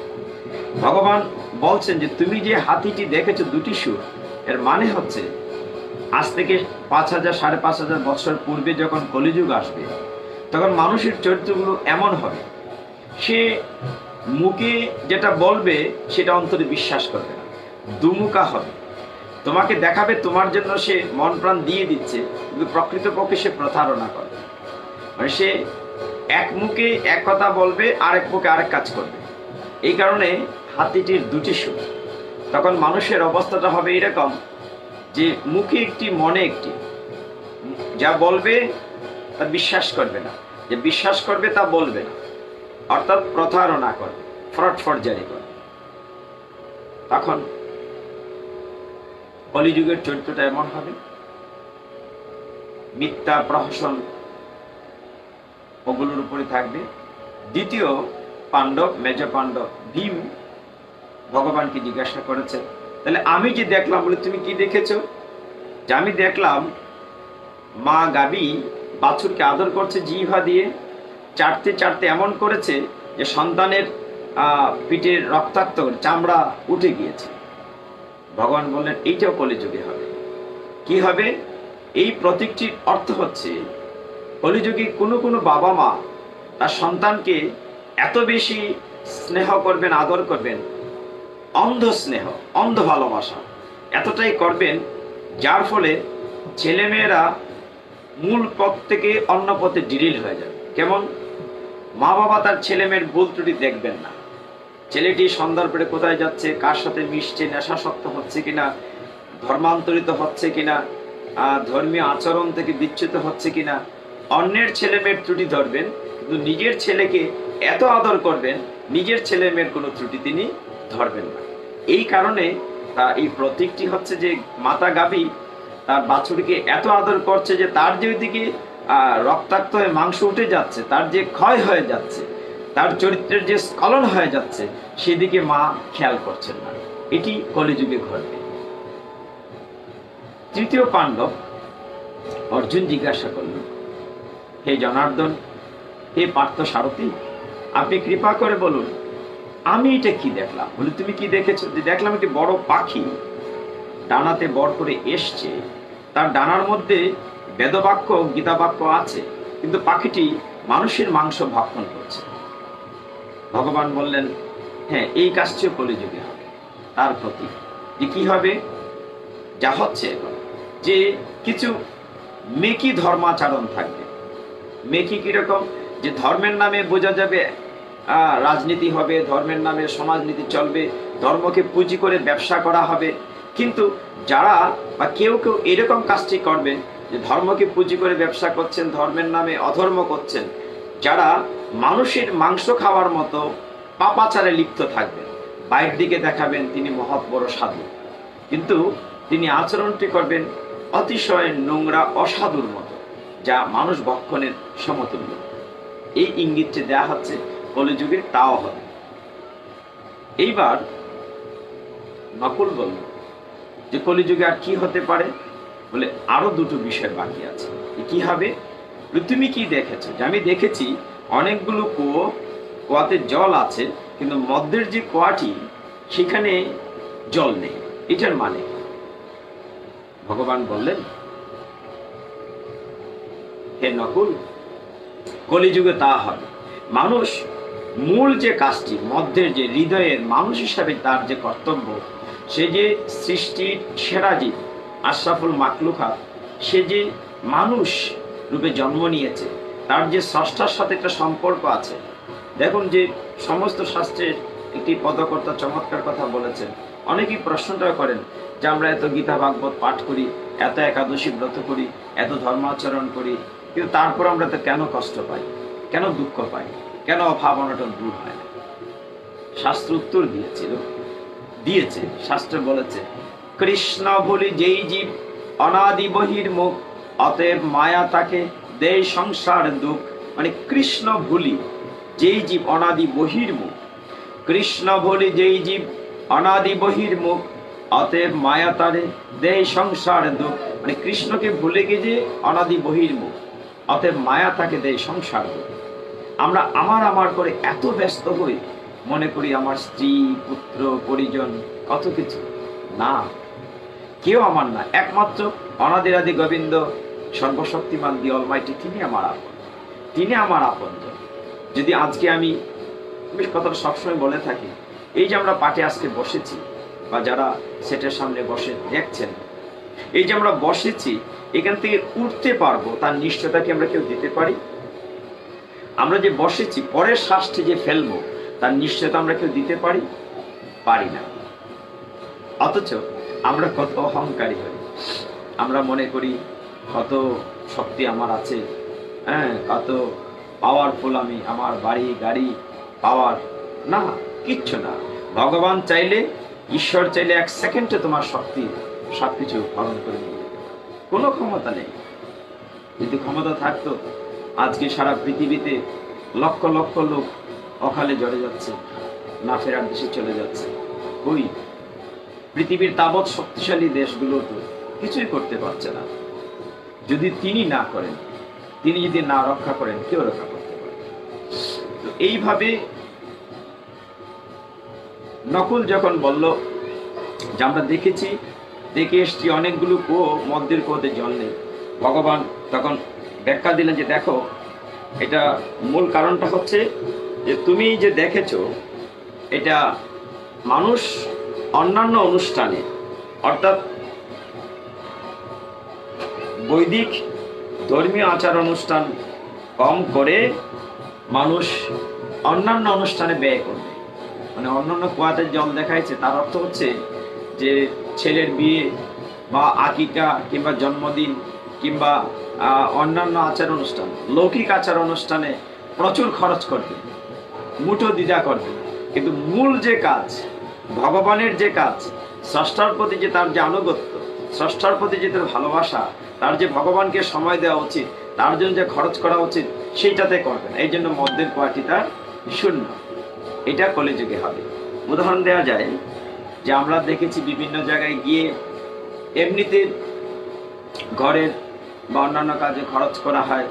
ভগবান বলছেন যে তুমি যে হাতিটি দেখেছো 2টি সুর, এর মানে হচ্ছে আজ থেকে 5000 5500 বছর পূর্বে যখন কলিযুগ আসবে, তখন মানুষের চরিত্রগুলো এমন হবে, সে মুখে যেটা বলবে সেটা অন্তরে বিশ্বাস করবে না, দুমুখা হবে। তোমাকে দেখাবে তোমার জন্য সে মন প্রাণ দিয়ে দিচ্ছে, কিন্তু প্রকৃতপক্ষে সে প্রতারণা করবে। মানে সে এক মুখে এক কথা বলবে, আরেক মুখে আরেক কাজ করবে। এই কারণে হাতিটির 2টি সুর। তখন মানুষের অবস্থাটা হবে এরকম যে মুখে একটি, মনে একটি। যা বলবে তা বিশ্বাস করবে না, যে বিশ্বাস করবে তা বলবে না, অর্থাৎ প্রতারণা করবে, ফ্রড ফরজারি করবে। তখন কলিযুগের চরিত্রটা এমন হবে, মিথ্যা প্রহসন ওগুলোর উপরে থাকবে। দ্বিতীয় পাণ্ডব, মেজ পাণ্ডব ভীম ভগবানকে জিজ্ঞাসা করেছে, তাহলে আমি যে দেখলাম, বলে তুমি কি দেখেছো? যে আমি দেখলাম মা গাবি বাছুরকে আদর করছে জিহ্বা দিয়ে, চাটতে চাটতে এমন করেছে যে সন্তানের পিঠের রক্তাক্ত চামড়া উঠে গিয়েছে। ভগবান বললেন, এইটাও কলিযুগে হবে। কি হবে? এই প্রতীকটির অর্থ হচ্ছে, কলিযুগে কোনো কোনো বাবা মা তার সন্তানকে এত বেশি স্নেহ করবেন, আদর করবেন, অন্ধ স্নেহ, অন্ধ ভালোবাসা এতটাই করবেন, যার ফলে ছেলেমেয়েরা মূল পথ থেকে অন্য পথে ডিরিল হয়ে যাবে। কেমন? মা বাবা তার ছেলে মেয়ের ভুল ত্রুটি দেখবেন না। ছেলেটি সন্ধ্যার পরে কোথায় যাচ্ছে, কার সাথে মিশছে, নেশাসক্ত হচ্ছে কিনা, ধর্মান্তরিত হচ্ছে কিনা, ধর্মীয় আচরণ থেকে বিচ্যুত হচ্ছে কিনা, অন্যের ছেলে মেয়ের ত্রুটি ধরবেন, কিন্তু নিজের ছেলেকে এত আদর করবেন, নিজের ছেলে মেয়ের কোনো ত্রুটি তিনি ধরবেন না। এই কারণে এই প্রতীকটি হচ্ছে যে মাতা গাবি তার বাছুরকে এত আদর করছে যে তার যে ওইদিকে রক্তাক্ত হয়ে মাংস উঠে যাচ্ছে, তার যে ক্ষয় হয়ে যাচ্ছে, তার চরিত্রের যে স্খলন হয়ে যাচ্ছে, সেদিকে মা খেয়াল করছেন না। এটি কলিযুগে ঘটবে। তৃতীয় পাণ্ডব অর্জুন জিজ্ঞাসা করলেন, হে জনার্দন, হে পার্থ সারথী, আপনি কৃপা করে বলুন আমি এটা কি দেখলাম? বলে, তুমি কি দেখেছো? দেখলাম একটি বড় পাখি ডানাতে বর করে এসছে, তার ডানার মধ্যে বেদবাক্য, গীতাবাক্য আছে, কিন্তু পাখিটি মানুষের মাংস ভক্ষণ করছে। ভগবান বললেন, হ্যাঁ, এই কাজটিও কলিযুগে হবে। তার প্রতি যে কি হবে, যা হচ্ছে এখন, যে কিছু মেকি ধর্মাচরণ থাকবে। মেকি কিরকম? যে ধর্মের নামে বোঝা যাবে রাজনীতি হবে, ধর্মের নামে সমাজনীতি চলবে, ধর্মকে পুঁজি করে ব্যবসা করা হবে, কিন্তু যারা বা কেউ কেউ এরকম কাজটি করবেন যে ধর্মকে পুঁজি করে ব্যবসা করছেন, ধর্মের নামে অধর্ম করছেন, যারা মানুষের মাংস খাওয়ার মতো পাপাচারে লিপ্ত থাকবেন, বাইরের দিকে দেখাবেন তিনি মহৎ বড় সাধু, কিন্তু তিনি আচরণটি করবেন অতিশয় নোংরা অসাধুর মতো, যা মানুষ ভক্ষণের সমতুল্য। এই ইঙ্গিতটি দেয়া হচ্ছে কলিযুগে তাও হবে। এইবার নকুল বলল যে কলিযুগে আর কি হতে পারে, বলে আরো দুটো বিষয় বাকি আছে। কি হবে? তুমি কি দেখেছো? যে আমি দেখেছি অনেকগুলো কুয়াতে জল আছে, কিন্তু মধ্যের যে কুয়াটি সেখানে জল নেই। এটার মানে ভগবান বললেন, হে নকুল, কলিযুগে তা হবে। মানুষ মূল যে কাজটি, মধ্যের যে হৃদয়ের মানুষ হিসাবে তার যে কর্তব্য, সে যে সৃষ্টির সেরা জীব, আশরাফুল মাকলুকাত, সে যে মানুষ রূপে জন্ম নিয়েছে, তার যে স্রষ্টার সাথে একটা সম্পর্ক আছে। দেখুন যে সমস্ত শাস্ত্রের একটি পদকর্তা চমৎকার কথা বলেছেন। অনেকেই প্রশ্নটা করেন যে আমরা এত গীতা ভাগবত পাঠ করি, এত একাদশী ব্রত করি, এত ধর্মাচরণ করি, কিন্তু তারপর আমরা তো কেন কষ্ট পাই, কেন দুঃখ পাই, কেন অভাব অনটন দূর হয় না? শাস্ত্র উত্তর দিয়েছে। শাস্ত্র বলেছে, কৃষ্ণ বলি যেই জীব অনাদি বহির্মুখ, অতএব মায়া তাকে দেয় সংসার দুঃখ। মানে কৃষ্ণ ভুলি যেই জীব অনাদি বহির্মুখ, কৃষ্ণ বলি যেই জীব অনাদি বহির্মুখ, অতএব মায়া তারে দেয় সংসার দুঃখ। মানে কৃষ্ণকে ভুলে গিয়ে যে অনাদি বহির্মুখ, অতএব মায়া তাকে দেয় সংসার দুঃখ। আমরা আমার করে এত ব্যস্ত হই, মনে করি আমার স্ত্রী, পুত্র, পরিজন, কত কিছু। না, কেউ আমার না, একমাত্র অনাদিরাদি গোবিন্দ সর্বশক্তিমান দি অলমাইটি, তিনি আমার আপন, তিনি আমার আপনজন। যদি আজকে আমি কথাটা সবসময় বলে থাকি, এই যে আমরা পাঠে আজকে বসেছি, বা যারা সেটের সামনে বসে দেখছেন, এই যে আমরা বসেছি, এখান থেকে উঠতে পারবো তার নিশ্চয়তা কি আমরা কেউ দিতে পারি? আমরা যে বসেছি, পরের শ্বাসটি যে ফেলবো তার নিশ্চয়তা আমরা কেউ দিতে পারি না। অথচ আমরা কত অহংকারী হই, আমরা মনে করি কত শক্তি আমার আছে, কত পাওয়ারফুল আমি, আমার বাড়ি গাড়ি পাওয়ার। না, কিচ্ছু না। ভগবান চাইলে, ঈশ্বর চাইলে 1 সেকেন্ডে তোমার শক্তি সবকিছু হরণ করে নিয়ে যেতে পারে। কোনো ক্ষমতা নেই। যদি ক্ষমতা থাকতো, আজকে সারা পৃথিবীতে লক্ষ লক্ষ লোক অকালে জ্বরে যাচ্ছে, না ফেরার দেশে চলে যাচ্ছে। ওই পৃথিবীর তাবৎ শক্তিশালী দেশগুলো তো কিছুই করতে পারছে না। যদি তিনি না করেন, তিনি যদি না রক্ষা করেন, কেউ রক্ষা করতে পারে? তো এইভাবে নকুল যখন বলল যে আমরা দেখে এসছি অনেকগুলো মধ্যের কুয়োতে জল নেই, ভগবান তখন ব্যাখ্যা দিলেন যে দেখো, এটা মূল কারণটা হচ্ছে যে তুমি যে দেখেছো, এটা মানুষ অন্যান্য অনুষ্ঠানে, অর্থাৎ বৈদিক ধর্মীয় আচার অনুষ্ঠান কম করে মানুষ অন্যান্য অনুষ্ঠানে ব্যয় করবে। মানে অন্যান্য কুয়াতে জল দেখাইছে, তার অর্থ হচ্ছে যে ছেলের বিয়ে বা আকিকা কিংবা জন্মদিন কিংবা অন্যান্য আচার অনুষ্ঠান, লৌকিক আচার অনুষ্ঠানে প্রচুর খরচ করবে, মুঠো দ্বিধা করবে। কিন্তু মূল যে কাজ, ভগবানের যে কাজ, স্রষ্টার প্রতি যে তার যে আনুগত্য, স্রষ্টার প্রতি যে তার ভালোবাসা, তার যে ভগবানকে সময় দেওয়া উচিত, তার জন্য যে খরচ করা উচিত, সেইটাতে করবে না। এই জন্য মধ্যের কুয়াটি তার শূন্য। এটা কলিযুগে হবে। উদাহরণ দেওয়া যায় যে আমরা দেখেছি বিভিন্ন জায়গায় গিয়ে এমনিতে ঘরের বা অন্যান্য কাজে খরচ করা হয়,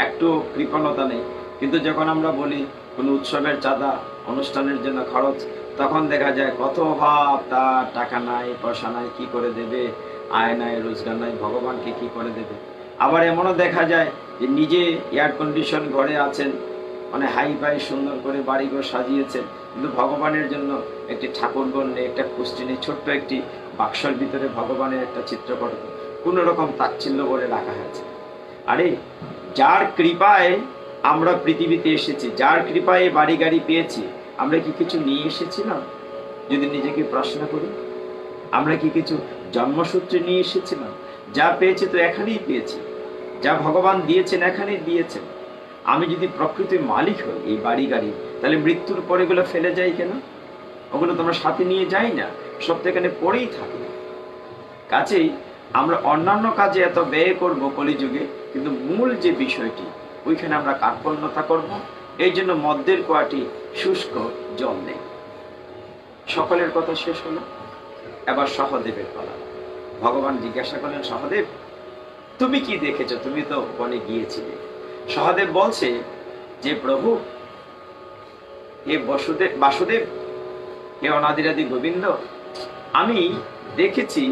একটু কৃপণতা নেই। কিন্তু যখন আমরা বলি কোনো উৎসবের চাঁদা, অনুষ্ঠানের জন্য খরচ, তখন দেখা যায় কত অভাব, তার টাকা নাই, পয়সা নাই, কি করে দেবে, আয় নাই, রোজগার নাই, ভগবানকে কি করে দেবে। আবার এমনও দেখা যায় যে নিজে এয়ার কন্ডিশন ঘরে আছেন, মানে হাই ফাই সুন্দর করে বাড়িঘর সাজিয়েছেন, কিন্তু ভগবানের জন্য একটি ঠাকুরঘর নেই, একটা কুষ্টি নেই, ছোট্ট একটি বাক্সর ভিতরে ভগবানের একটা চিত্রপট কোন রকম তাচ্ছিল্য করে রাখা হয়েছে। আরে যার কৃপায় আমরা পৃথিবীতে এসেছি, যার কৃপায় বাড়ি গাড়ি পেয়েছি, আমরা কি কিছু নিয়ে এসেছিলাম? যদি নিজেকে প্রশ্ন করি, আমরা কি কিছু জন্মসূত্রে নিয়ে এসেছিলাম? যা পেয়েছি তো এখানেই পেয়েছি, যা ভগবান দিয়েছেন এখানেই দিয়েছেন। আমি যদি প্রকৃত মালিক হই এই বাড়ি গাড়ি, তাহলে মৃত্যুর পরে এগুলো ফেলে যাই কেন? ওগুলো তোমরা সাথে নিয়ে যাই না, সব তো এখানে পড়েই থাকে। কাজেই আমরা অন্যান্য কাজে এত ব্যয় করব কলিযুগে, কিন্তু মূল যে বিষয়টি ওইখানে আমরা কার্পণ্যতা করব। এই জন্য মদ্যের কুয়াটি শুষ্ক, জল নেই। সকলের কথা শেষ হলো, এবার সহদেবের পালা। ভগবান জিজ্ঞাসা করলেন, সহদেব তুমি কি দেখেছো? তুমি তো বনে গিয়েছিলে। সহদেব বলছে যে প্রভু, হে বাসুদেব, হে অনাদিরাদি গোবিন্দ, আমি দেখেছি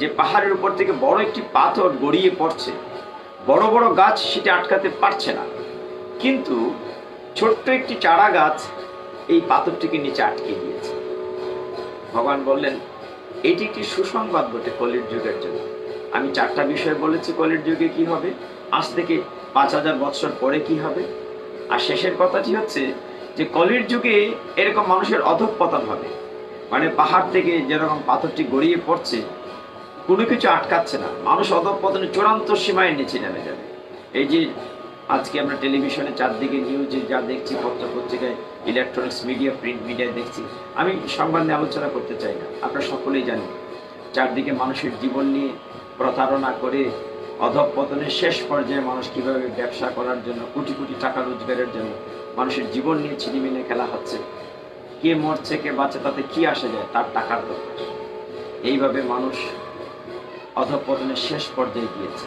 যে পাহাড়ের উপর থেকে বড় একটি পাথর গড়িয়ে পড়ছে। বড় বড় গাছ সেটা আটকাতে পারছে না, কিন্তু ছোট্ট একটি চারা গাছ এই পাথরটিকে নিচে আটকে দিয়েছে। ভগবান বললেন, এটি একটি সুসংবাদ বটে কলির যুগের জন্য। আমি 4টা বিষয় বলেছি কলির যুগে কি হবে, আজ থেকে 5000 বছর পরে কি হবে। আর শেষের কথাটি হচ্ছে যে কলির যুগে এরকম মানুষের অধঃপতন হবে। মানে পাহাড় থেকে যেরকম পাথরটি গড়িয়ে পড়ছে, কোনো কিছু আটকাচ্ছে না, মানুষ অধঃপতনের চূড়ান্ত সীমায় নিচে নেমে যাবে। এই যে আজকে আমরা টেলিভিশনে চারদিকে নিউজে যা দেখছি, পত্র পত্রিকায়, ইলেকট্রনিক্স মিডিয়া, প্রিন্ট মিডিয়ায় দেখছি, আমি সংবাদ নিয়ে আলোচনা করতে চাই না, আপনারা সকলেই জানেন। চারদিকে মানুষের জীবন নিয়ে প্রতারণা করে অধঃপতনের শেষ পর্যায়ে মানুষ কিভাবে ব্যবসা করার জন্য, কোটি কোটি টাকা রোজগারের জন্য মানুষের জীবন নিয়ে ছিনিমিনে খেলা হচ্ছে। কে মরছে কে বাঁচে তাতে কি আসে যায়, তার টাকার দরকার। এইভাবে মানুষ অধঃপতনের শেষ পর্যায়ে গিয়েছে।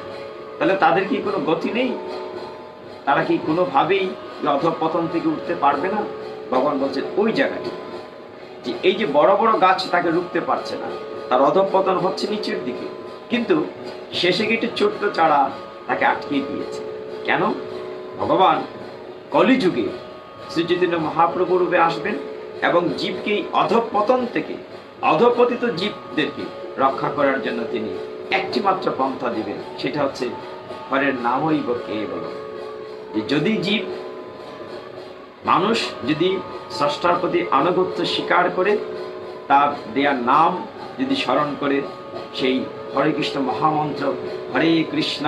তাহলে তাদের কি কোনো গতি নেই? তারা কি কোনোভাবেই অধঃপতন থেকে উঠতে পারবে না? ভগবান বলছেন ওই জায়গাটি, যে এই যে বড় বড় গাছ তাকে রুখতে পারছে না, তার অধঃপতন হচ্ছে নিচের দিকে, কিন্তু শেষে গিয়ে ছোট্ট চারা তাকে আটকিয়ে দিয়েছে। কেন? ভগবান কলিযুগে শ্রীচৈতন্য মহাপ্রভু রূপে আসবেন এবং জীবকে অধঃপতন থেকে, অধঃপতিত জীবদেরকে রক্ষা করার জন্য তিনি একটি মাত্র পন্থা দিবেন, সেটা হচ্ছে হরের নামই কেবল। যদি জীব মানুষ যদি স্রষ্টার প্রতি আনুগত্য স্বীকার করে, তার দেয়া নাম যদি স্মরণ করে, সেই হরে কৃষ্ণ মহামন্ত্র, হরে কৃষ্ণ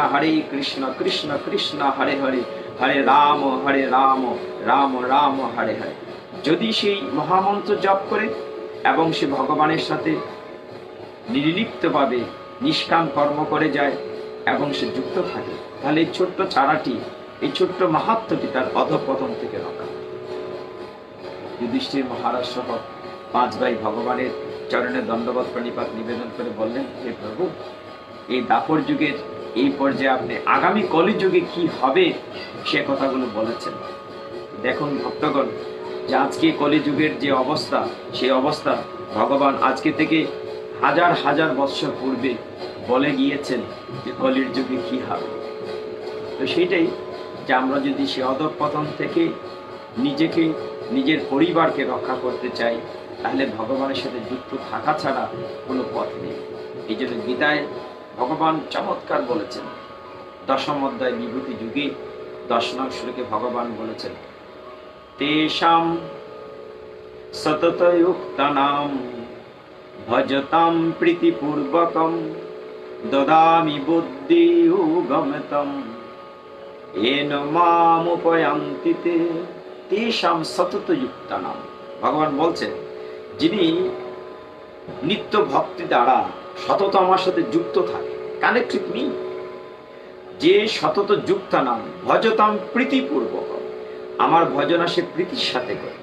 কৃষ্ণ কৃষ্ণ হরে হরে, হরে রাম রাম রাম হরে হরে, যদি সেই মহামন্ত্র জপ করে এবং সে ভগবানের সাথে নির্লিপ্তভাবে নিষ্কাম কর্ম করে যায় এবং সে যুক্ত থাকে, তাহলে এই ছোট্ট চারাটি, এই ছোট্ট মাহাত্ম্যটি তার অধঃপতন থেকে রক্ষা। যুধিষ্ঠির মহারাজ সহ 5 ভাই ভগবানের চরণে দণ্ডবত প্রণিপাত নিবেদন করে বললেন, হে প্রভু, এই দাপর যুগের এই পর্যায়ে আপনি আগামী কলিযুগে কি হবে সে কথাগুলো বলেছেন। দেখুন ভক্তগণ, যে আজকে কলিযুগের যে অবস্থা, সেই অবস্থা ভগবান আজকে থেকে হাজার হাজার বৎসর পূর্বে বলে গিয়েছেন যে কলির যুগে কি হবে। তো সেইটাই যে আমরা যদি সে অধঃপতন থেকে নিজেকে, নিজের পরিবারকে রক্ষা করতে চাই, তাহলে ভগবানের সাথে যুক্ত থাকা ছাড়া কোনো পথ নেই। এই জন্য গীতায় ভগবান চমৎকার বলেছেন, 10ম অধ্যায় বিভূতি যুগে 10 নং শ্লোকে ভগবান বলেছেন, তেষাম সততযুক্তানাম ভজতাম প্রীতিপূর্বকম দদামি বুদ্ধিযুগমতম येन मामुपयान्ति ते तेषां सततयुक्तानाम। ভগবান বলছেন, যিনি নিত্য ভক্তি দ্বারা সতত আমার সাথে যুক্ত থাকে, কানেক্টেড মি, যে সতত যুক্তানাম ভজতাম প্রীতিপূর্বক, আমার ভজনা সে প্রীতির সাথে করে,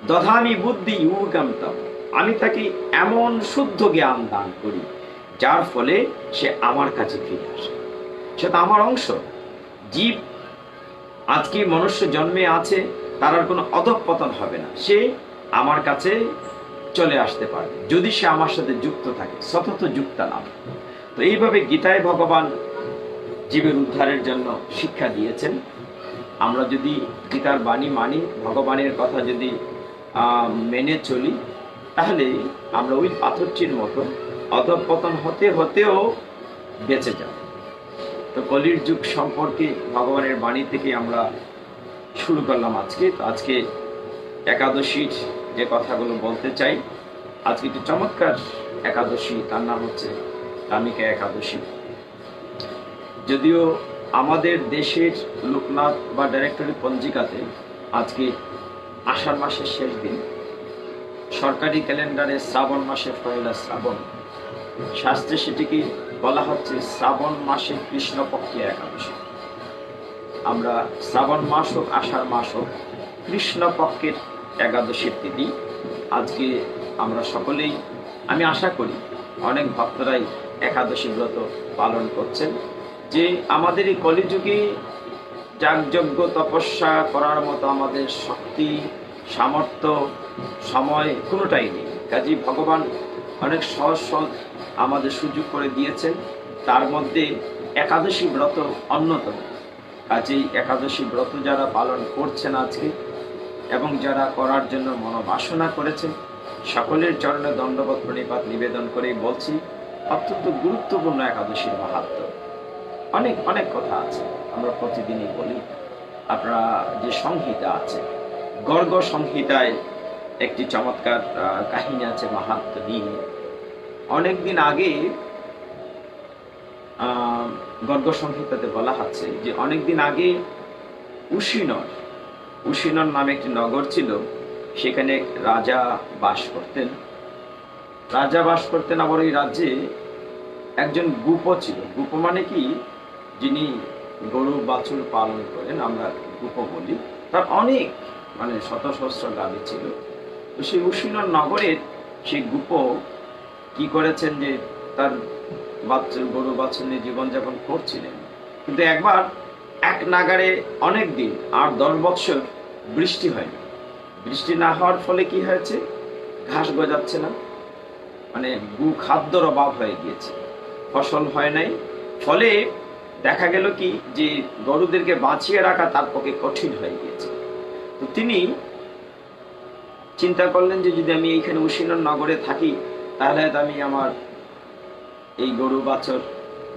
দধামি বুদ্ধি ইউগমতম, আমি তাকে এমন শুদ্ধ জ্ঞান দান করি যার ফলে সে আমার কাছে ফিরে আসে। সেটা আমার অংশ। জীব আজকে মনুষ্য জন্মে আছে, তার আর কোনো অধঃপতন হবে না, সে আমার কাছে চলে আসতে পারবে যদি সে আমার সাথে যুক্ত থাকে, সতত যুক্তানাম। তো এইভাবে গীতায় ভগবান জীবের উদ্ধারের জন্য শিক্ষা দিয়েছেন। আমরা যদি গীতার বাণী মানি, ভগবানের কথা যদি মেনে চলি, তাহলে আমরা ওই পাথরটির মতো অধঃপতন হতে হতেও বেঁচে যাব। তো কলির যুগ সম্পর্কে ভগবানের বাণী থেকে আমরা শুরু করলাম আজকে। তো আজকে একাদশীর যে কথাগুলো বলতে চাই, আজকে একটু চমৎকার একাদশী, তার নাম হচ্ছে কামিকা একাদশী। যদিও আমাদের দেশের লোকনাথ বা ডাইরেক্টরি পঞ্জিকাতে আজকে আষাঢ় মাসের শেষ দিন, সরকারি ক্যালেন্ডারে শ্রাবণ মাসের পয়লা শ্রাবণ, শাস্ত্রে সেটিকে বলা হচ্ছে শ্রাবণ মাসে কৃষ্ণপক্ষে একাদশী। আমরা শ্রাবণ মাস হোক আষাঢ় মাস হোক, কৃষ্ণপক্ষের একাদশীর তিথি আজকে আমরা সকলেই, আমি আশা করি অনেক ভক্তরাই একাদশী ব্রত পালন করছেন। যে আমাদের এই কলিযুগে যাগযজ্ঞ তপস্যা করার মতো আমাদের শক্তি, সামর্থ্য, সময় কোনোটাই নেই। কাজেই ভগবান অনেক সহজ সহজ আমাদের সুযোগ করে দিয়েছেন, তার মধ্যে একাদশী ব্রত অন্যতম। কাজেই একাদশী ব্রত যারা পালন করছেন আজকে এবং যারা করার জন্য মনোবাসনা করেছেন, সকলের চরণে দণ্ডবত প্রণিপাত নিবেদন করেই বলছি, অত্যন্ত গুরুত্বপূর্ণ একাদশীর মাহাত্ম্য। অনেক অনেক কথা আছে, আমরা প্রতিদিনই বলি। আপনারা যে সংহিতা আছে, গর্গ সংহিতায় একটি চমৎকার কাহিনী আছে মাহাত্ম্য নিয়ে। অনেকদিন আগে গর্গ সংহিতাতে বলা আছে যে অনেকদিন আগে উশিনর নামে একটি নগর ছিল, সেখানে রাজা বাস করতেন। আবার ওই রাজ্যে একজন গুপ ছিল। গুপ মানে কি, যিনি গরু বাছুর পালন করেন, আমরা গুপ বলি। তার অনেক মানে শত সহস্র গাভী ছিল। তো সেই উশিনর নগরের সেই গুপ কি করেছেন যে তার গরু বাছুর নিয়ে জীবনযাপন করছিলেন। কিন্তু একবার এক নাগারে অনেক দিন 8-10 বৎসর বৃষ্টি হয়নি। বৃষ্টি না হওয়ার ফলে কি হয়েছে, ঘাস গজাচ্ছে না, মানে খাদ্যর অভাব হয়ে গিয়েছে, ফসল হয় নাই। ফলে দেখা গেল কি যে গরুদেরকে বাঁচিয়ে রাখা তার পক্ষে কঠিন হয়ে গিয়েছে। তো তিনি চিন্তা করলেন যে যদি আমি এইখানে উশিনর নগরে থাকি, তাহলে আমি আমার এই গরু বাছর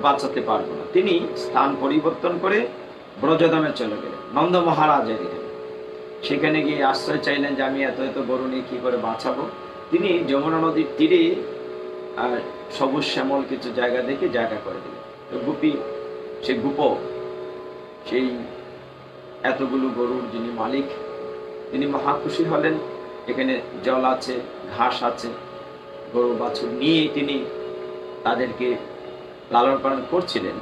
বাঁচাতে পারবো না। তিনি স্থান পরিবর্তন করে ব্রজধামে চলে গেলেন, নন্দ মহারাজের এখানে। সেখানে গিয়ে আশ্রয় চাইলেন যে আমি এত এত গরু নিয়ে কি করে বাঁচাবো। তিনি যমুনা নদীর তীরে সবুজ শ্যামল কিছু জায়গা দেখে জায়গা করে দিলেন। তো সে গুপ সেই এতগুলো গরুর যিনি মালিক, তিনি মহা খুশি হলেন। এখানে জল আছে, ঘাস আছে, গরু বাছুর নিয়ে তিনি তাদেরকে লালন পালন করছিলেন।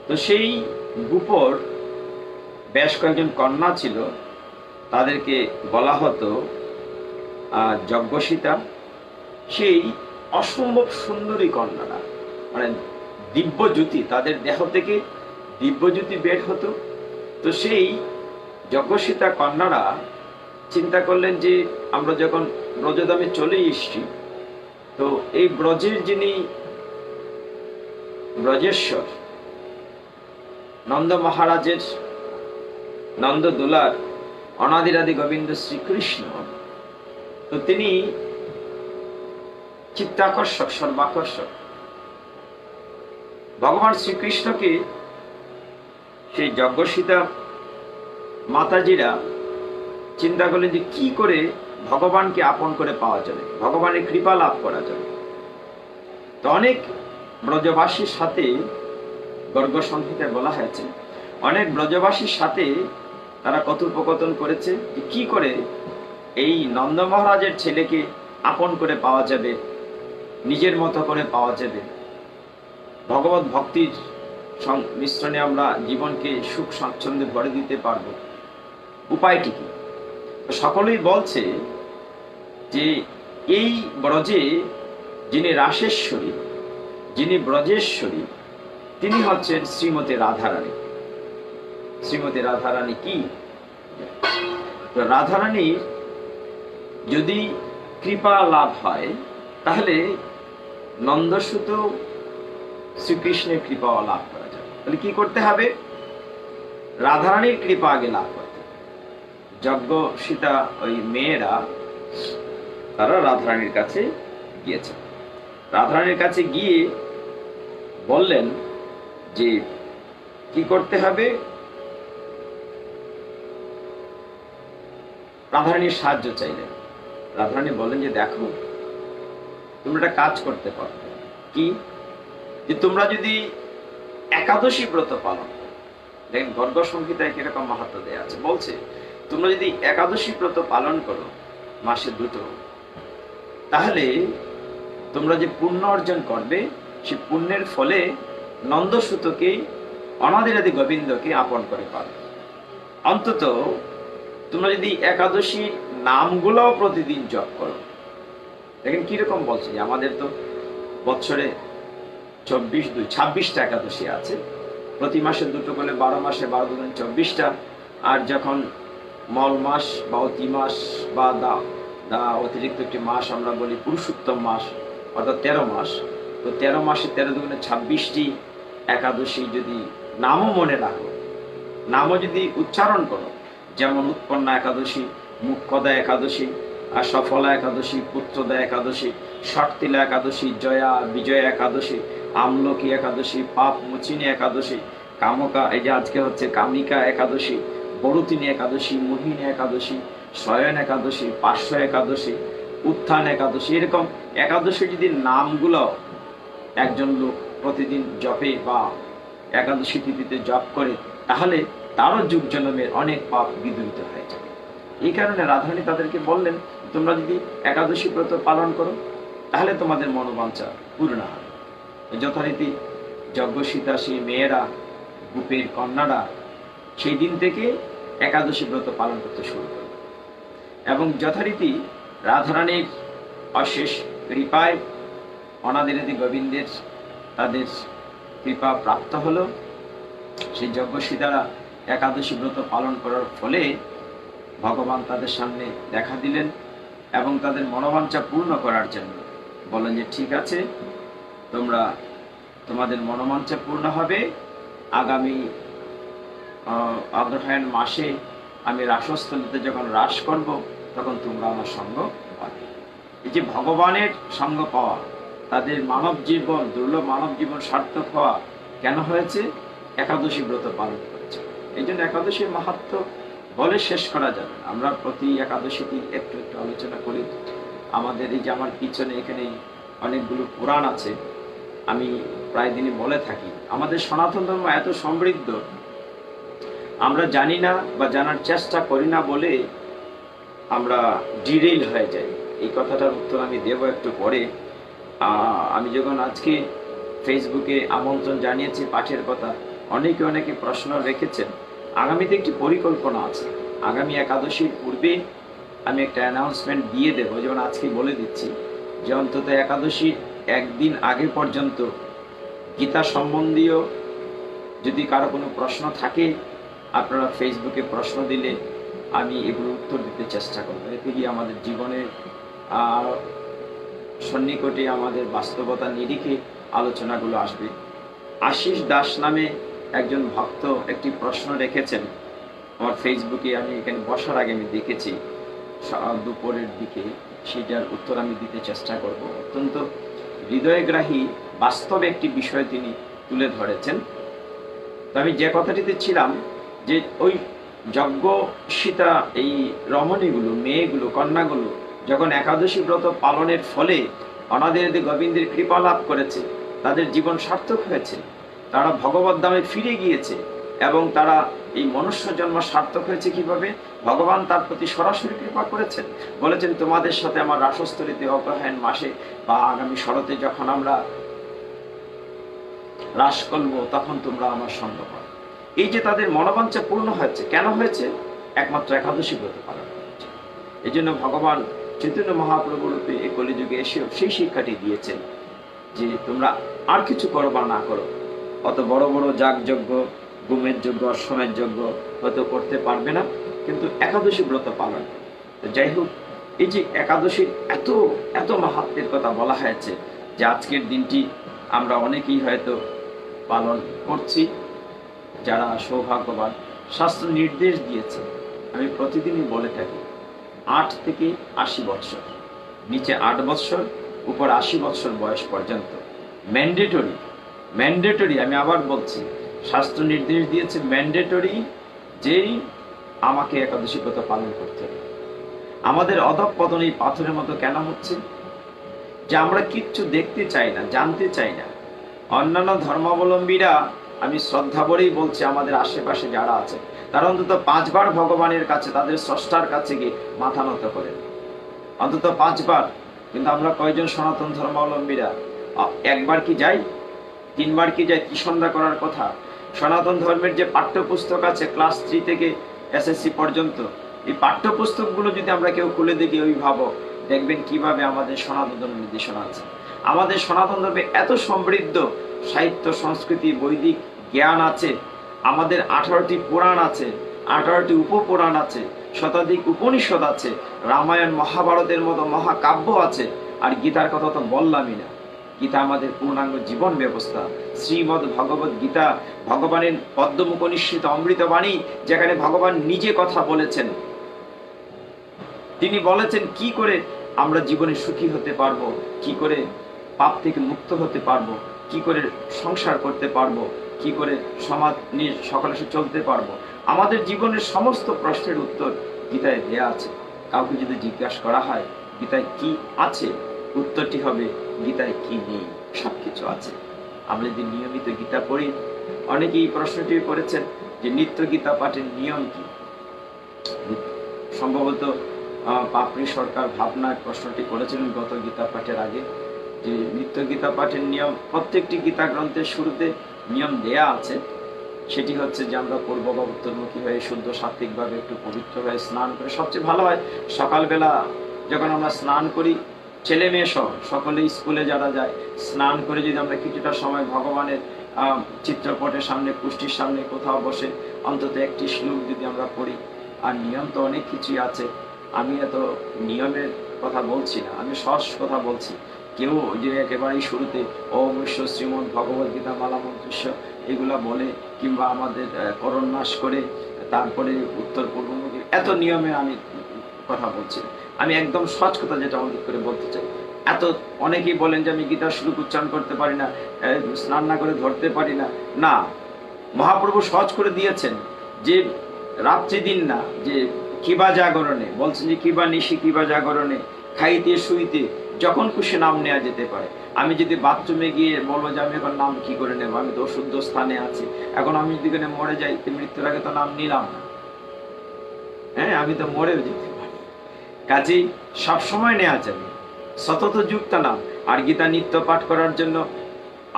তো সেই গুপর বেশ কয়েকজন কন্যা ছিল, তাদেরকে বলা হতো যজ্ঞসীতা। সেই অসম্ভব সুন্দরী কন্যারা, মানে দিব্যজ্যোতি, তাদের দেহ থেকে দিব্যজ্যোতি বের হতো। তো সেই যজ্ঞসীতা কন্যারা চিন্তা করলেন যে আমরা যখন ব্রজধামে চলে এসছি, তো এই ব্রজের যিনি ব্রজেশ্বর, নন্দ মহারাজের নন্দ দুলার অনাদিরাদি গোবিন্দ শ্রীকৃষ্ণ, তো তিনি চিত্তাকর্ষক, সর্বাকর্ষক। ভগবান শ্রীকৃষ্ণকে সেই যজ্ঞসীতা মাতাজিরা চিন্তা করলেন যে কি করে ভগবানকে আপন করে পাওয়া যাবে, ভগবানের কৃপা লাভ করা যাবে। তো অনেক ব্রজবাসীর সাথে, গর্গ সংহিতায় বলা হয়েছে, অনেক ব্রজবাসীর সাথে তারা কথোপকথন করেছে যে কি করে এই নন্দ মহারাজের ছেলেকে আপন করে পাওয়া যাবে, নিজের মতো করে পাওয়া যাবে, ভগবত ভক্তির মিশ্রণে আমরা জীবনকে সুখ স্বাচ্ছন্দ্যে ভরে দিতে পারবো, উপায়টি কি? সকলেই বলছে যে এই ব্রজে যিনি রাসেশ্বরী, যিনি ব্রজেশ্বরী, তিনি হচ্ছেন শ্রীমতী রাধারানী। শ্রীমতী রাধারানী কি? রাধারানীর যদি কৃপা লাভ হয়, তাহলে নন্দসুত শ্রীকৃষ্ণের কৃপা লাভ করা যায়। তাহলে কি করতে হবে? রাধারানীর কৃপা আগে লাভ করতে হবে। যজ্ঞ সীতা ওই মেয়েরা তারা রাধারানীর কাছে গিয়েছে। রাধারানীর কাছে গিয়ে বললেন যে কি করতে হবে। রাধারানীর সাহায্য চাইলেন। রাধারানী বলেন যে দেখো, তোমরা একটা কাজ করতে পারো। কি? যে তোমরা যদি একাদশী ব্রত পালন করো, দেখেন গর্গ সংহিতায় কিরকম মাহাত্ম্য দেয়া আছে, বলছে তোমরা যদি একাদশী ব্রত পালন করো মাসে দুটো, তাহলে তোমরা যে পুণ্য অর্জন করবে সে পুণ্যের ফলে নন্দসুতকে অনাদিরাদি গোবিন্দকে আপন করে পাবে। অন্তত তোমরা যদি একাদশীর নামগুলোও প্রতিদিন জপ করো, দেখেন কিরকম বলছে, আমাদের তো বছরে 26টা একাদশী আছে, প্রতি মাসে দুটো করে 12 মাসে 12 দুগুণ 24টা। আর যখন মল মাস বা অতি মাস বা অতিরিক্ত একটি মাস আমরা বলি পুরুষোত্তম মাস, অর্থাৎ 13 মাস, তো 13 মাসে 13 দুগুণে 26টি একাদশী যদি নামও মনে রাখো, নামও যদি উচ্চারণ করো, যেমন উৎপন্না একাদশী, মুখ্যদা একাদশী, আর সফলা একাদশী, পুত্রদা একাদশী, ষটতিলা একাদশী, জয়া বিজয়া একাদশী, আমলকি একাদশী, পাপ মুচিনী একাদশী, কামকা, এই যে আজকে হচ্ছে কামিকা একাদশী, বরুতিনী একাদশী, মোহিনী একাদশী, শয়ন একাদশী, পার্শ্ব একাদশী, উত্থান একাদশী, এরকম একাদশী যদি নামগুলো একজন লোক প্রতিদিন জপে বা একাদশী তিথিতে জপ করে, তাহলে তারও যুগ জন্মের অনেক পাপ বিদূরিত হয়ে যাবে। এই কারণে রাধারানী তাদেরকে বললেন, তোমরা যদি একাদশী ব্রত পালন করো তাহলে তোমাদের মনোবাঞ্ছা পূর্ণ হবে। যথারীতি যজ্ঞ সীতাসী মেয়েরা, গোপের কন্যারা সেই দিন থেকে একাদশী ব্রত পালন করতে শুরু করে, এবং যথারীতি রাধারানীর অশেষ কৃপায় অনাদিরাদি গোবিন্দের তাদের কৃপা প্রাপ্ত হলো। সেই যজ্ঞ সীতারা একাদশী ব্রত পালন করার ফলে ভগবান তাদের সামনে দেখা দিলেন এবং তাদের মনোবাঞ্ছা পূর্ণ করার জন্য বলেন যে ঠিক আছে, তোমরা তোমাদের মনোবাঞ্ছা পূর্ণ হবে, আগামী অগ্রহায়ণ মাসে আমি রাসস্থলীতে যখন রাস করব তখন তোমরা আমার সঙ্গ পাবে। এই যে ভগবানের সঙ্গ পাওয়া, তাদের মানব জীবন, দুর্লভ মানব জীবন সার্থক হওয়া কেন হয়েছে? একাদশী ব্রত পালন করেছে। এই জন্য একাদশীর মাহাত্ম্য বলে শেষ করা যাবে। আমরা প্রতি একাদশীতে একটু একটু আলোচনা করি। আমাদের এই যে আমার পিছনে এখানে অনেকগুলো পুরাণ আছে, আমি প্রায় দিনই বলে থাকি আমাদের সনাতন ধর্ম এত সমৃদ্ধ, আমরা জানি না বা জানার চেষ্টা করি না বলে আমরা ডিরেইল হয়ে যাই। এই কথাটার উত্তর আমি দেব একটু পরে। আমি যখন আজকে ফেসবুকে আমন্ত্রণ জানিয়েছি পাঠের কথা, অনেকে প্রশ্ন রেখেছেন। আগামীতে একটি পরিকল্পনা আছে, আগামী একাদশীর পূর্বে আমি একটা অ্যানাউন্সমেন্ট দিয়ে দেব, যেমন আজকে বলে দিচ্ছি যে অন্তত একাদশীর একদিন আগে পর্যন্ত গীতা সম্বন্ধীয় যদি কারো কোনো প্রশ্ন থাকে, আপনারা ফেসবুকে প্রশ্ন দিলে আমি এগুলো উত্তর দিতে চেষ্টা করবো। এতে গিয়ে আমাদের জীবনের সন্নিকটে আমাদের বাস্তবতা নিরিখে আলোচনাগুলো আসবে। আশিস দাস নামে একজন ভক্ত একটি প্রশ্ন রেখেছেন আমার ফেসবুকে, আমি এখানে বসার আগে আমি দেখেছি দুপুরের দিকে, সেটার উত্তর আমি দিতে চেষ্টা করব। অত্যন্ত হৃদয়গ্রাহী বাস্তব একটি বিষয় তিনি তুলে ধরেছেন। তো আমি যে কথাটিতে ছিলাম যে ওই যজ্ঞ সীতা, এই রমণীগুলো, মেয়েগুলো, কন্যাগুলো যখন একাদশী ব্রত পালনের ফলে অনাদিরাদি গোবিন্দের কৃপা লাভ করেছে, তাদের জীবন সার্থক হয়েছে, তারা ভগবত ধামে ফিরে গিয়েছে এবং তারা এই মনুষ্য জন্ম সার্থক হয়েছে কিভাবে? ভগবান তার প্রতি সরাসরি কৃপা করেছেন, বলেছেন তোমাদের সাথে আমার রাসস্থলীতে অগ্রহায়ণ মাসে বা আগামী শরতে যখন আমরা রাস করবো তখন তোমরা আমার সঙ্গ পাবে। এই যে তাদের মনোবাঞ্ছা পূর্ণ হয়েছে, কেন হয়েছে? একমাত্র একাদশী ব্রত পালন করেছে। এই জন্য ভগবান চৈতন্য মহাপ্রভু রূপে এই কলিযুগে এসেও সেই শিক্ষাটি দিয়েছেন যে তোমরা আর কিছু করো বা না করো, অত বড় বড় যাগযজ্ঞ, গুমের যজ্ঞ, অশ্বমের যজ্ঞ হয়তো করতে পারবে না, কিন্তু একাদশী ব্রত পালন। তো যাই হোক, এই যে একাদশীর এত এত মাহাত্ম্যের কথা বলা হয়েছে যে আজকের দিনটি আমরা অনেকেই হয়তো পালন করছি, যারা সৌভাগ্যবান। শাস্ত্র নির্দেশ দিয়েছে, আমি প্রতিদিনই বলে থাকি, 8 থেকে 80 বৎসর, নিচে 8 বৎসর, উপর 80 বৎসর বয়স পর্যন্ত ম্যান্ডেটরি, আমি আবার বলছি, শাস্ত্র নির্দেশ দিয়েছে ম্যান্ডেটরি যেই আমাকে একাদশী ব্রত পালন করতে হবে। আমাদের অধঃপতন এই পাথরের মতো কেন হচ্ছে? যে আমরা কিচ্ছু দেখতে চাই না, জানতে চাই না। অন্যান্য ধর্মাবলম্বীরা, আমি শ্রদ্ধা ভরেই বলছি, আমাদের আশেপাশে যারা আছে, তারা অন্তত 5 বার ভগবানের কাছে, তাদের স্রষ্টার কাছে গিয়ে মাথা নত করেন, অন্তত 5 বার। কিন্তু আমরা কয়জন সনাতন ধর্মাবলম্বীরা 1 বার কি যাই, 3 বার কি যাই? কি সন্ধ্যা করার কথা। সনাতন ধর্মের যে পাঠ্যপুস্তক আছে ক্লাস 3 থেকে SSC পর্যন্ত, এই পাঠ্যপুস্তকগুলো যদি আমরা কেউ খুলে দেখি অভিভাবক, দেখবেন কিভাবে আমাদের সনাতন ধর্মের নির্দেশনা আছে। আমাদের সনাতন ধর্মে এত সমৃদ্ধ সাহিত্য, সংস্কৃতি, বৈদিক জ্ঞান আছে। আমাদের 18টি পুরাণ আছে, 18টি উপপুরাণ আছে, শতাধিক উপনিষদ আছে, রামায়ণ মহাভারতের মতো মহাকাব্য আছে। আর গীতার কথা তো বললামই না। গীতা আমাদের পূর্ণাঙ্গ জীবন ব্যবস্থা। শ্রীমদ্ ভগবত গীতা ভগবানের পদ্মমুখ নিঃসৃত অমৃতবাণী, যেখানে ভগবান নিজে কথা বলেছেন। তিনি বলেছেন কি করে আমরা জীবনে সুখী হতে পারবো, কি করে পাপ থেকে মুক্ত হতে পারবো, কি করে সংসার করতে পারবো, কি করে সমাজ নিয়ে সকলের সাথে চলতে পারবো। আমাদের জীবনের সমস্ত প্রশ্নের উত্তর গীতায় দেয়া আছে। কাউকে যদি জিজ্ঞাসা করা হয় গীতায় কি আছে, উত্তরটি হবে গীতায় কি নেই, সবকিছু আছে। আমরা যদি নিয়মিত গীতা পড়ি, অনেকেই প্রশ্নটি করেছেন যে নিত্য গীতা পাঠের নিয়ম কি। সম্ভবত পাপড়ি সরকার ভাবনা প্রশ্নটি করেছিলেন গত গীতা পাঠের আগে, যে নিত্য গীতা পাঠের নিয়ম প্রত্যেকটি গীতা গ্রন্থের শুরুতে নিয়ম দেয়া আছে। সেটি হচ্ছে যে আমরা পূর্ব বা উত্তরমুখী হয়ে শুদ্ধ সাত্ত্বিকভাবে একটু পবিত্র হয়ে স্নান করে, সবচেয়ে ভালো হয় সকালবেলা যখন আমরা স্নান করি, ছেলে মেয়ে সহ সকলে স্কুলে যারা যায়, স্নান করে যদি আমরা কিছুটা সময় ভগবানের চিত্রপটের সামনে, পুষ্টির সামনে কোথাও বসে অন্তত একটি শ্লোক যদি আমরা পড়ি। আর নিয়ম তো অনেক কিছুই আছে, আমি এত নিয়মের কথা বলছি না, আমি সহজ কথা বলছি। কেউ যে একেবারেই শুরুতে ওম ঈশ্বর শ্রীমদ্ ভগবদ গীতা মালা মন্ত্রস্য এগুলা বলে, কিংবা আমাদের করণ মাস করে তারপরে উত্তর পূর্বমুখী, এত নিয়মে আমি কথা বলছি। আমি একদম সহজ কথা যেটা অনেক করে বলতে চাই। এত অনেকেই বলেন যে আমি গীতার শ্লোক উচ্চারণ করতে পারি না, স্নান না করে ধরতে পারি না। না, মহাপ্রভু সহজ করে দিয়েছেন যে রাত্রি দিন না, যে কিবা জাগরণে বলছেন যে কিবা নিশি কিবা জাগরণে, খাইতে শুইতে যখন খুশি নাম নেওয়া যেতে পারে। আমি যদি বাথরুমে গিয়ে বলবো যে আমি এখন নাম কি করে নেবো, আমি তো অশুদ্ধ স্থানে আছি, এখন আমি যদি মরে যাই, মৃত্যুর আগে তো নাম নিলাম না, হ্যাঁ, আমি তো মরেও যেতে পারি। কাজেই সবসময় নেওয়া যাবে সতত যুক্ত নাম। আর গীতা নিত্য পাঠ করার জন্য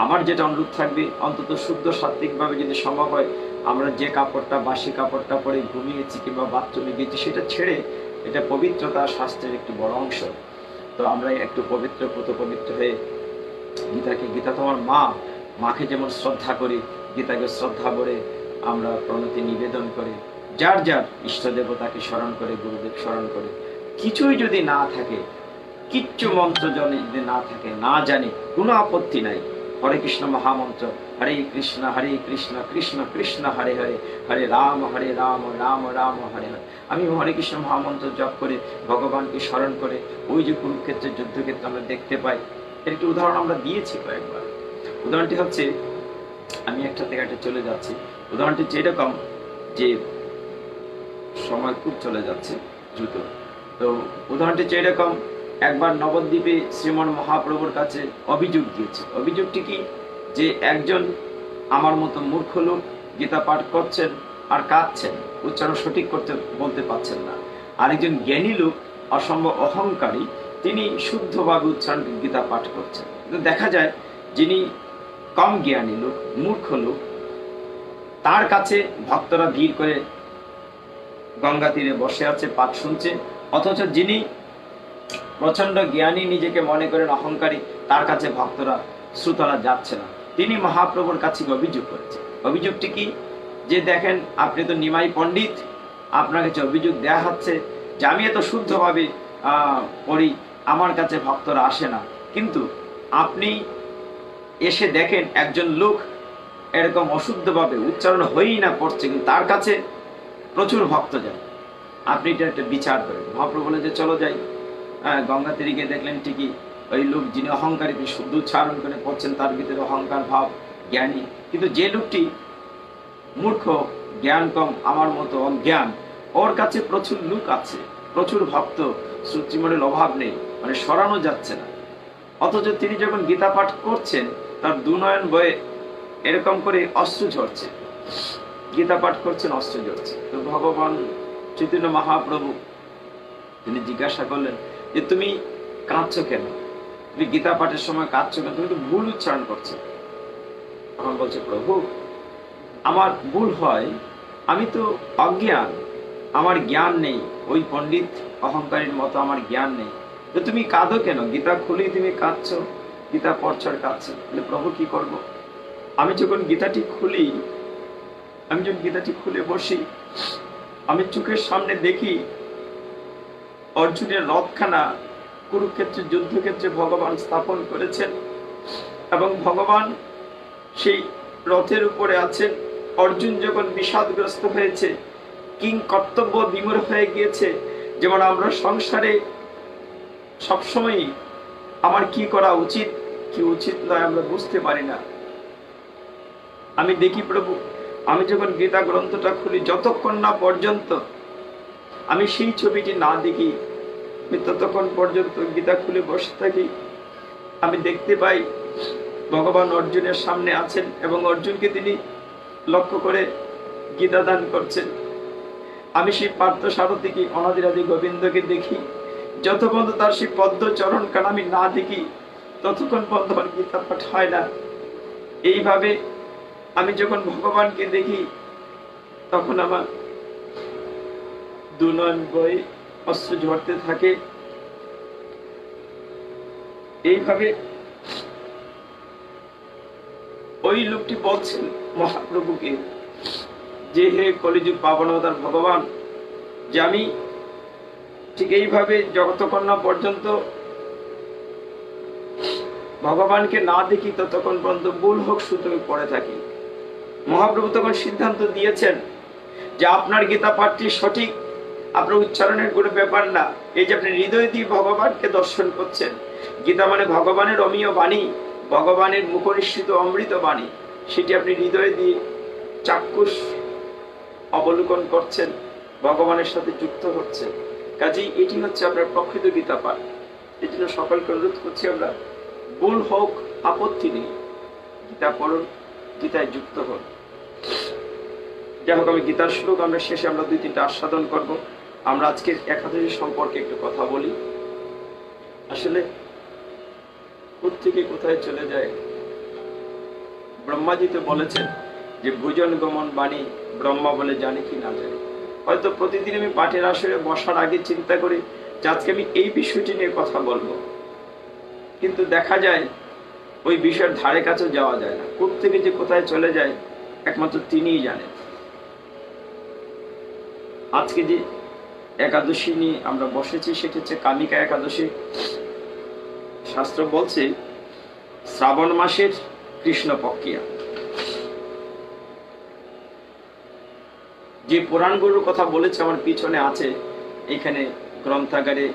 আমার যেটা অনুরোধ থাকবে, অন্তত শুদ্ধ সাত্ত্বিকভাবে যদি সম্ভব হয়, আমরা যে কাপড়টা বাসি কাপড়টা পরে ঘুমিয়েছি কিংবা বাথরুমে গেছি সেটা ছেড়ে, এটা পবিত্রতা শাস্ত্রের একটি বড় অংশ। তো আমরা একটু পবিত্র পবিত্র হয়ে গীতাকে, গীতা তো আমার মা, মাকে যেমন শ্রদ্ধা করি, গীতাকে শ্রদ্ধা করে আমরা প্রণতি নিবেদন করে, যার যার ইষ্ট দেবতাকে স্মরণ করে, গুরুদেব স্মরণ করে, কিছুই যদি না থাকে, কিচ্ছু মন্ত্র যদি না থাকে, না জানি, কোনো আপত্তি নাই। হরে কৃষ্ণ মহামন্ত্র, হরে কৃষ্ণ কৃষ্ণ কৃষ্ণ হরে হরে, হরে রাম রাম রাম হরে হরে। আমি হরে কৃষ্ণ মহামন্ত্র জপ করে ভগবানকে স্মরণ করে, ওই যে কুরুক্ষেত্রের যুদ্ধক্ষেত্রে আমরা দেখতে পাই, এর একটি উদাহরণ আমরা দিয়েছি কয়েকবার। উদাহরণটি হচ্ছে, আমি একটা থেকে একটা চলে যাচ্ছি, উদাহরণটি হচ্ছে এরকম যে সময় খুব চলে যাচ্ছে দ্রুত। তো উদাহরণটি হচ্ছে এরকম, একবার নবদ্বীপে শ্রীমন মহাপ্রভুর কাছে অভিযোগ দিয়েছে। অভিযোগটি কি, যে একজন আমার মতো মূর্খ লোক গীতা পাঠ করছেন আর কাঁদছেন, উচ্চারণ সঠিক করতে বলতে পারছেন না। আরেকজন জ্ঞানী লোক, অসম্ভব অহংকারী, তিনি শুদ্ধভাবে উচ্চারণ গীতা পাঠ করছেন। কিন্তু দেখা যায় যিনি কম জ্ঞানী লোক, মূর্খ লোক, তার কাছে ভক্তরা ভিড় করে গঙ্গা তীরে বসে আছে, পাঠ শুনছে। অথচ যিনি প্রচন্ড জ্ঞানী, নিজেকে মনে করেন অহংকারী, তার কাছে ভক্তরা শ্রোতারা যাচ্ছে না। তিনি মহাপ্রভুর কাছে অভিযোগ করেছে। অভিযোগটি কি, যে দেখেন আপনি তো নিমাই পণ্ডিত, আপনার কাছে অভিযোগ দেয়া হচ্ছে যে আমি এত শুদ্ধভাবে পড়ি, আমার কাছে ভক্তরা আসে না, কিন্তু আপনি এসে দেখেন একজন লোক এরকম অশুদ্ধভাবে উচ্চারণ হয়েই না পড়ছে, কিন্তু তার কাছে প্রচুর ভক্ত যায়, আপনি এটা একটা বিচার করেন। মহাপ্রভু বলে যে চলো যাই। গঙ্গা তীরে গিয়ে দেখলেন ঠিকই ওই লোক যিনি অহংকারী, শুদ্ধ উচ্চারণ করে পড়ছেন, তার ভিতরে অহংকার ভাব, জ্ঞানী। কিন্তু যে লোকটি মূর্খ, জ্ঞান কম, আমার মতো অজ্ঞান, ওর কাছে প্রচুর লোক আছে, প্রচুর ভক্ত, শ্রুতিমণির অভাব নেই, মানে সরানো যাচ্ছে না। অথচ তিনি যখন গীতা পাঠ করছেন তার দুনয়ন বয়ে এরকম করে অশ্রু ঝরছে, গীতা পাঠ করছেন অশ্রু ঝরছে। তো ভগবান চৈতন্য মহাপ্রভু তিনি জিজ্ঞাসা করলেন যে তুমি কাঁদছো কেন, তুমি গীতা পাঠের সময় কাঁদছো কেন, তুমি তো ভুল উচ্চারণ করছো। তখন বলছে, প্রভু আমার ভুল হয়, আমি তো অজ্ঞান, আমার জ্ঞান নেই, ওই পণ্ডিত অহংকারীর মতো আমার জ্ঞান নেই। তো তুমি কাঁদো কেন, গীতা খুলেই তুমি কাঁদছো, গীতা পড়ছো আর কাঁদছো। প্রভু কি করব, আমি যখন গীতাটি খুলে বসি, আমি চোখের সামনে দেখি অর্জুনের রথখানা কুরুক্ষেত্রের যুদ্ধক্ষেত্রে ভগবান স্থাপন করেছেন এবং ভগবান সেই রথের উপরে আছেন। অর্জুন যখন বিষাদগ্রস্ত হয়েছে, কিং কর্তব্য বিমূঢ় হয়ে গিয়েছে, যেমন আমরা সংসারে সবসময় আমার কি করা উচিত কি উচিত নয় আমরা বুঝতে পারি না। আমি দেখি প্রভু, আমি যখন গীতা গ্রন্থটা খুলি, যতক্ষণ না পর্যন্ত আমি সেই ছবিটি না দেখি, আমি ততক্ষণ পর্যন্ত গীতা খুলে বসে থাকি। আমি দেখতে পাই ভগবান অর্জুনের সামনে আছেন এবং অর্জুনকে তিনি লক্ষ্য করে গীতা দান করছেন। আমি সেই পার্থ সারথীকে, অনাদিরাদি গোবিন্দকে দেখি, যতক্ষণ তার সেই পদ্ম চরণ কান আমি না দেখি ততক্ষণ পর্যন্ত আমার গীতা পাঠ হয় না। এইভাবে আমি যখন ভগবানকে দেখি তখন আমার দুনয়ন বয়ে অশ্রু ঝরতে থাকে। এইভাবে ওই লোকটি বলছেন মহাপ্রভুকে যে, হে কলিযুগ পাবনতার ভগবান, যে আমি ঠিক এইভাবে যতক্ষণ না পর্যন্ত ভগবানকে না দেখি ততক্ষণ পর্যন্ত ভুল হোক সুতরাং পড়ে থাকি। মহাপ্রভু তখন সিদ্ধান্ত দিয়েছেন যে আপনার গীতা পাঠটি সঠিক, আপনার উচ্চারণের কোনো ব্যাপার না। এই যে আপনি হৃদয় দিয়ে ভগবানকে দর্শন করছেন, গীতা মানে ভগবানের অমীয় বাণী, ভগবানের মুখনিসৃত অমৃত বাণী, সেটি আপনি হৃদয় দিয়ে চাক্ষুষ অবলোকন করছেন, ভগবানের সাথে যুক্ত হচ্ছেন। কাজেই এটি হচ্ছে আপনার প্রকৃত গীতা পাঠ। এই জন্য সকলকে অনুরোধ করছি, আমরা ভুল হোক আপত্তি নেই, গীতা পড়ুন, গীতায় যুক্ত হন। যাই হোক, আমি গীতার শ্লোক আমরা শেষে আমরা 2-3টা আস্বাদন করব। আমরা আজকের একাদশী সম্পর্কে একটু কথা বলি। আসলে কোত্থেকে কোথায় চলে যায়। ব্রহ্মাজি তো বলেছেন যে ভুজন গমন বাণী ব্রহ্মা বলে জানে কি না জানে। হয়তো প্রতিদিন আমি পাঠের আসরে বসার আগে চিন্তা করি যে আজকে আমি এই বিষয়টি নিয়ে কথা বলবো, কিন্তু দেখা যায় ওই বিষয়ের ধারে কাছে যাওয়া যায় না। কোত্থেকে যে কোথায় চলে যায় একমাত্র তিনিই জানেন। আজকে যে একাদশী নিয়ে আমরা বসেছি সেটা হচ্ছে কামিকা একাদশী। শাস্ত্র বলছে শ্রাবণ মাসের কৃষ্ণপক্ষিয়া। যে পুরাণগুলোর কথা বলেছে আমার পিছনে আছে, এখানে গ্রন্থাগারে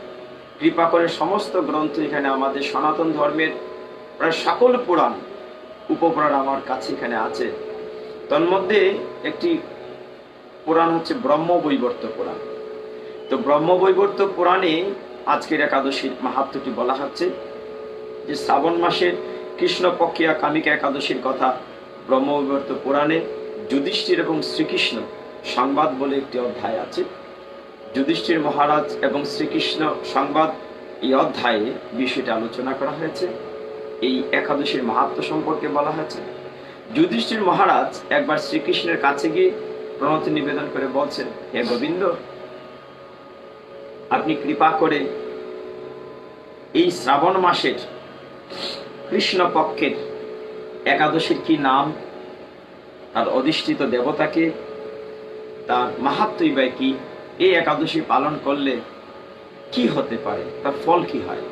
কৃপা করে সমস্ত গ্রন্থ এখানে আমাদের সনাতন ধর্মের প্রায় সকল পুরাণ উপপুরাণ আমার কাছে এখানে আছে। তন্মধ্যে একটি পুরাণ হচ্ছে ব্রহ্মবৈবর্ত পুরাণ। তো ব্রহ্মবৈবর্ত পুরাণে আজকের একাদশীর মাহাত্ম্যটি বলা হচ্ছে যে শ্রাবণ মাসের কৃষ্ণপক্ষিয়া কামিকা একাদশীর কথা ব্রহ্মবৈবর্ত পুরাণে যুধিষ্ঠির এবং শ্রীকৃষ্ণ সংবাদ বলে একটি অধ্যায় আছে। যুধিষ্ঠির মহারাজ এবং শ্রীকৃষ্ণ সংবাদ, এই অধ্যায়ে বিষয়টা আলোচনা করা হয়েছে। এই একাদশীর মাহাত্ম্য সম্পর্কে বলা হয়েছে। যুধিষ্ঠির মহারাজ একবার শ্রীকৃষ্ণের কাছে গিয়ে প্রণতি নিবেদন করে বলছেন, হে গোবিন্দ, আপনি কৃপা করে এই শ্রাবণ মাসের কৃষ্ণপক্ষের একাদশীর কি নাম, তার অধিষ্ঠিত দেবতাকে, তার মাহাত্ম্যই বা কি, এই একাদশী পালন করলে কি হতে পারে, তার ফল কি হয়।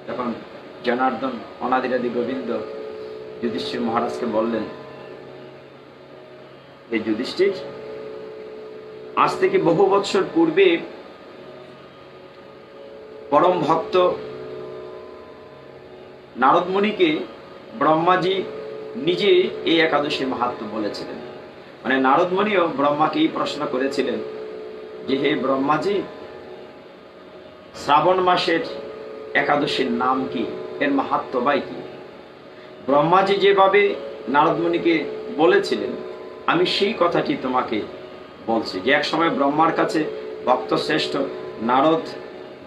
তখন জনার্দন অনাদিরাদি গোবিন্দ যুধিষ্ঠির মহারাজকে বললেন, হে যুধিষ্ঠির, আজ থেকে বহু বৎসর পূর্বে পরম ভক্ত নারদ মুনিকে ব্রহ্মাজি নিজে এই একাদশীর মাহাত্ম্য বলেছিলেন। মানে নারদ মুনিও ব্রহ্মাকে এই প্রশ্ন করেছিলেন যে, হে ব্রহ্মাজি, শ্রাবণ মাসের একাদশীর নাম কি, এর মাহাত্ম্যবাই কি? ব্রহ্মাজি যেভাবে নারদমুনিকে বলেছিলেন, আমি সেই কথাটি তোমাকে বলছি। যে এক সময় ব্রহ্মার কাছে ভক্ত শ্রেষ্ঠ নারদ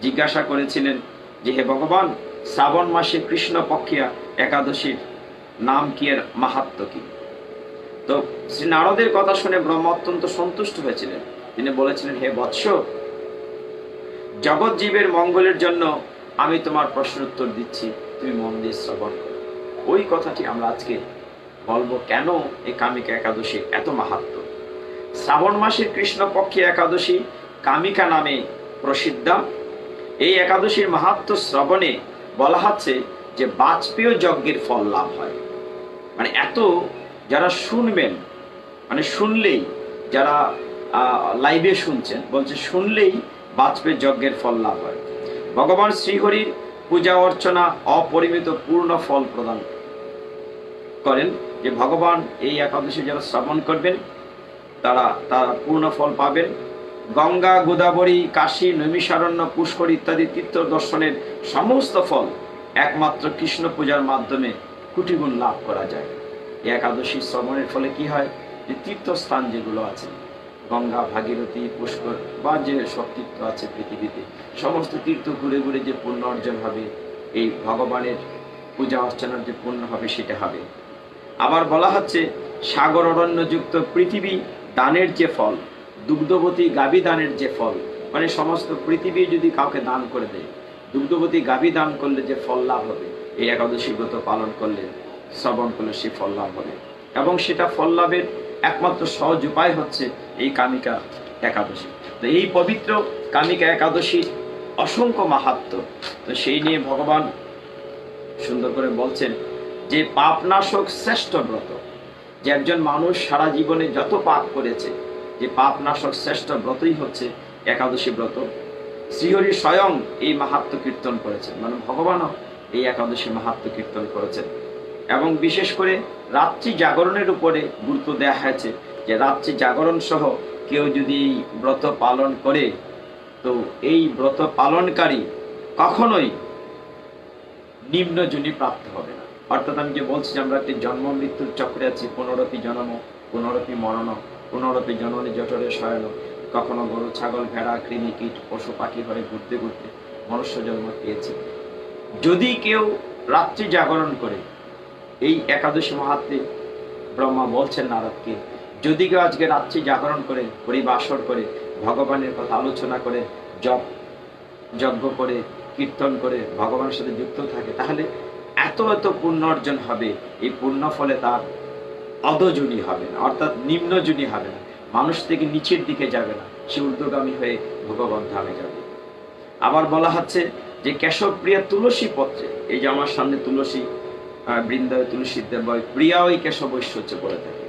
জিজ্ঞাসা করেছিলেন যে, হে ভগবান, শ্রাবণ মাসে কৃষ্ণ পক্ষিয়া একাদশীর নাম কি, এর মাহাত্ম্য কি? তো শ্রী নারদের কথা শুনে ব্রহ্মা অত্যন্ত সন্তুষ্ট হয়েছিলেন। তিনি বলেছিলেন, হে বৎস, জগৎ জীবের মঙ্গলের জন্য আমি তোমার প্রশ্নের উত্তর দিচ্ছি, তুমি মন দিয়ে শ্রবণ করো। ওই কথাটি আমরা আজকে বলবো, কেন এই কামিকা একাদশী এত মাহাত্ম্য। শ্রাবণ মাসের কৃষ্ণপক্ষী একাদশী কামিকা নামে প্রসিদ্ধা। এই একাদশীর মাহাত্ম্য শ্রবণে বলা হচ্ছে যে বাজপেয় যজ্ঞের ফল লাভ হয়। মানে এত যারা শুনবেন, মানে শুনলেই, যারা লাইভে শুনছেন, বলছে শুনলেই বাজপেয় যজ্ঞের ফল লাভ হয়। ভগবান শ্রীহরির পূজা অর্চনা অপরিমিত পূর্ণ ফল প্রদান করেন। যে ভগবান এই একাদশী যারা শ্রবণ করবেন তারা পূর্ণ ফল পাবেন। গঙ্গা, গোদাবরী, কাশী, নৈমিষারণ্য, পুষ্কর ইত্যাদি তীর্থ দর্শনের সমস্ত ফল একমাত্র কৃষ্ণ পূজার মাধ্যমে কোটিগুণ লাভ করা যায়। এই একাদশী শ্রবণের ফলে কি হয়, যে তীর্থস্থান যেগুলো আছে, গঙ্গা, ভাগীরথী, পুষ্কর বা যে সব তীর্থ আছে পৃথিবীতে, সমস্ত তীর্থ ঘুরে ঘুরে যে পুণ্য অর্জন হবে, এই ভগবানের পূজা অর্চনার যে পুণ্য হবে সেটা হবে। আবার বলা হচ্ছে সাগর অরণ্যযুক্ত পৃথিবী দানের যে ফল, দুগ্ধবতী গাভী দানের যে ফল, মানে সমস্ত পৃথিবী যদি কাউকে দান করে দেয়, দুগ্ধবতী গাভী দান করলে যে ফল লাভ হবে, এই একাদশী ব্রত পালন করলে, শ্রবণ করলে সেই ফল লাভ হবে। এবং সেটা ফল লাভের একমাত্র সহজ উপায় হচ্ছে এই কামিকা একাদশী। তো এই পবিত্র কামিকা একাদশীর অসংখ্য মাহাত্ম্য, তো সেই নিয়ে ভগবান সুন্দর করে বলছেন যে পাপনাশক শ্রেষ্ঠ ব্রত। যে একজন মানুষ সারা জীবনে যত পাপ করেছে, যে পাপনাশক শ্রেষ্ঠ ব্রতই হচ্ছে একাদশী ব্রত। শ্রীহরি স্বয়ং এই মাহাত্ম্য কীর্তন করেছেন, মানে ভগবানও এই একাদশী মাহাত্ম্য কীর্তন করেছেন। এবং বিশেষ করে রাত্রি জাগরণের উপরে গুরুত্ব দেওয়া হয়েছে, যে রাত্রি জাগরণ সহ কেউ যদি ব্রত পালন করে, তো এই ব্রত পালনকারী কখনোই নিম্ন যোনি প্রাপ্ত হবে না। অর্থাৎ আমি যে বলছি, আমরা একটি জন্ম মৃত্যুর চক্রে আছি, পুনরপি জন্ম, পুনরপি মরণ, পুনরপি জননী জঠরে শয়ন। কখনো গরু, ছাগল, ভেড়া, কৃমি, কীট, পশু পাখি হয়ে ঘুরতে ঘুরতে মনুষ্য জন্ম পেয়েছে। যদি কেউ রাত্রি জাগরণ করে, এই একাদশী মাহাত্ম্যে ব্রহ্মা বলছেন নারদকে, যদি কেউ আজকে রাত্রি জাগরণ করে, পরিবাসর করে, ভগবানের কথা আলোচনা করে, জপ যজ্ঞ করে, কীর্তন করে ভগবানের সাথে যুক্ত থাকে, তাহলে এত এত পুণ্য অর্জন হবে। এই পুণ্য ফলে তার অধযোনি হবে না, অর্থাৎ নিম্ন যোনি হবে না, মানুষ থেকে নিচের দিকে যাবে না, সে ঊর্ধ্বগামী হয়ে ভগবান ধামে যাবে। আবার বলা হচ্ছে যে কেশবপ্রিয়া তুলসী পত্রে, এই যে আমার সামনে তুলসী বৃন্দায় তুলসীর দেবয় প্রিয়া ওই কেশব ঐশ্বর্য বলে থাকে।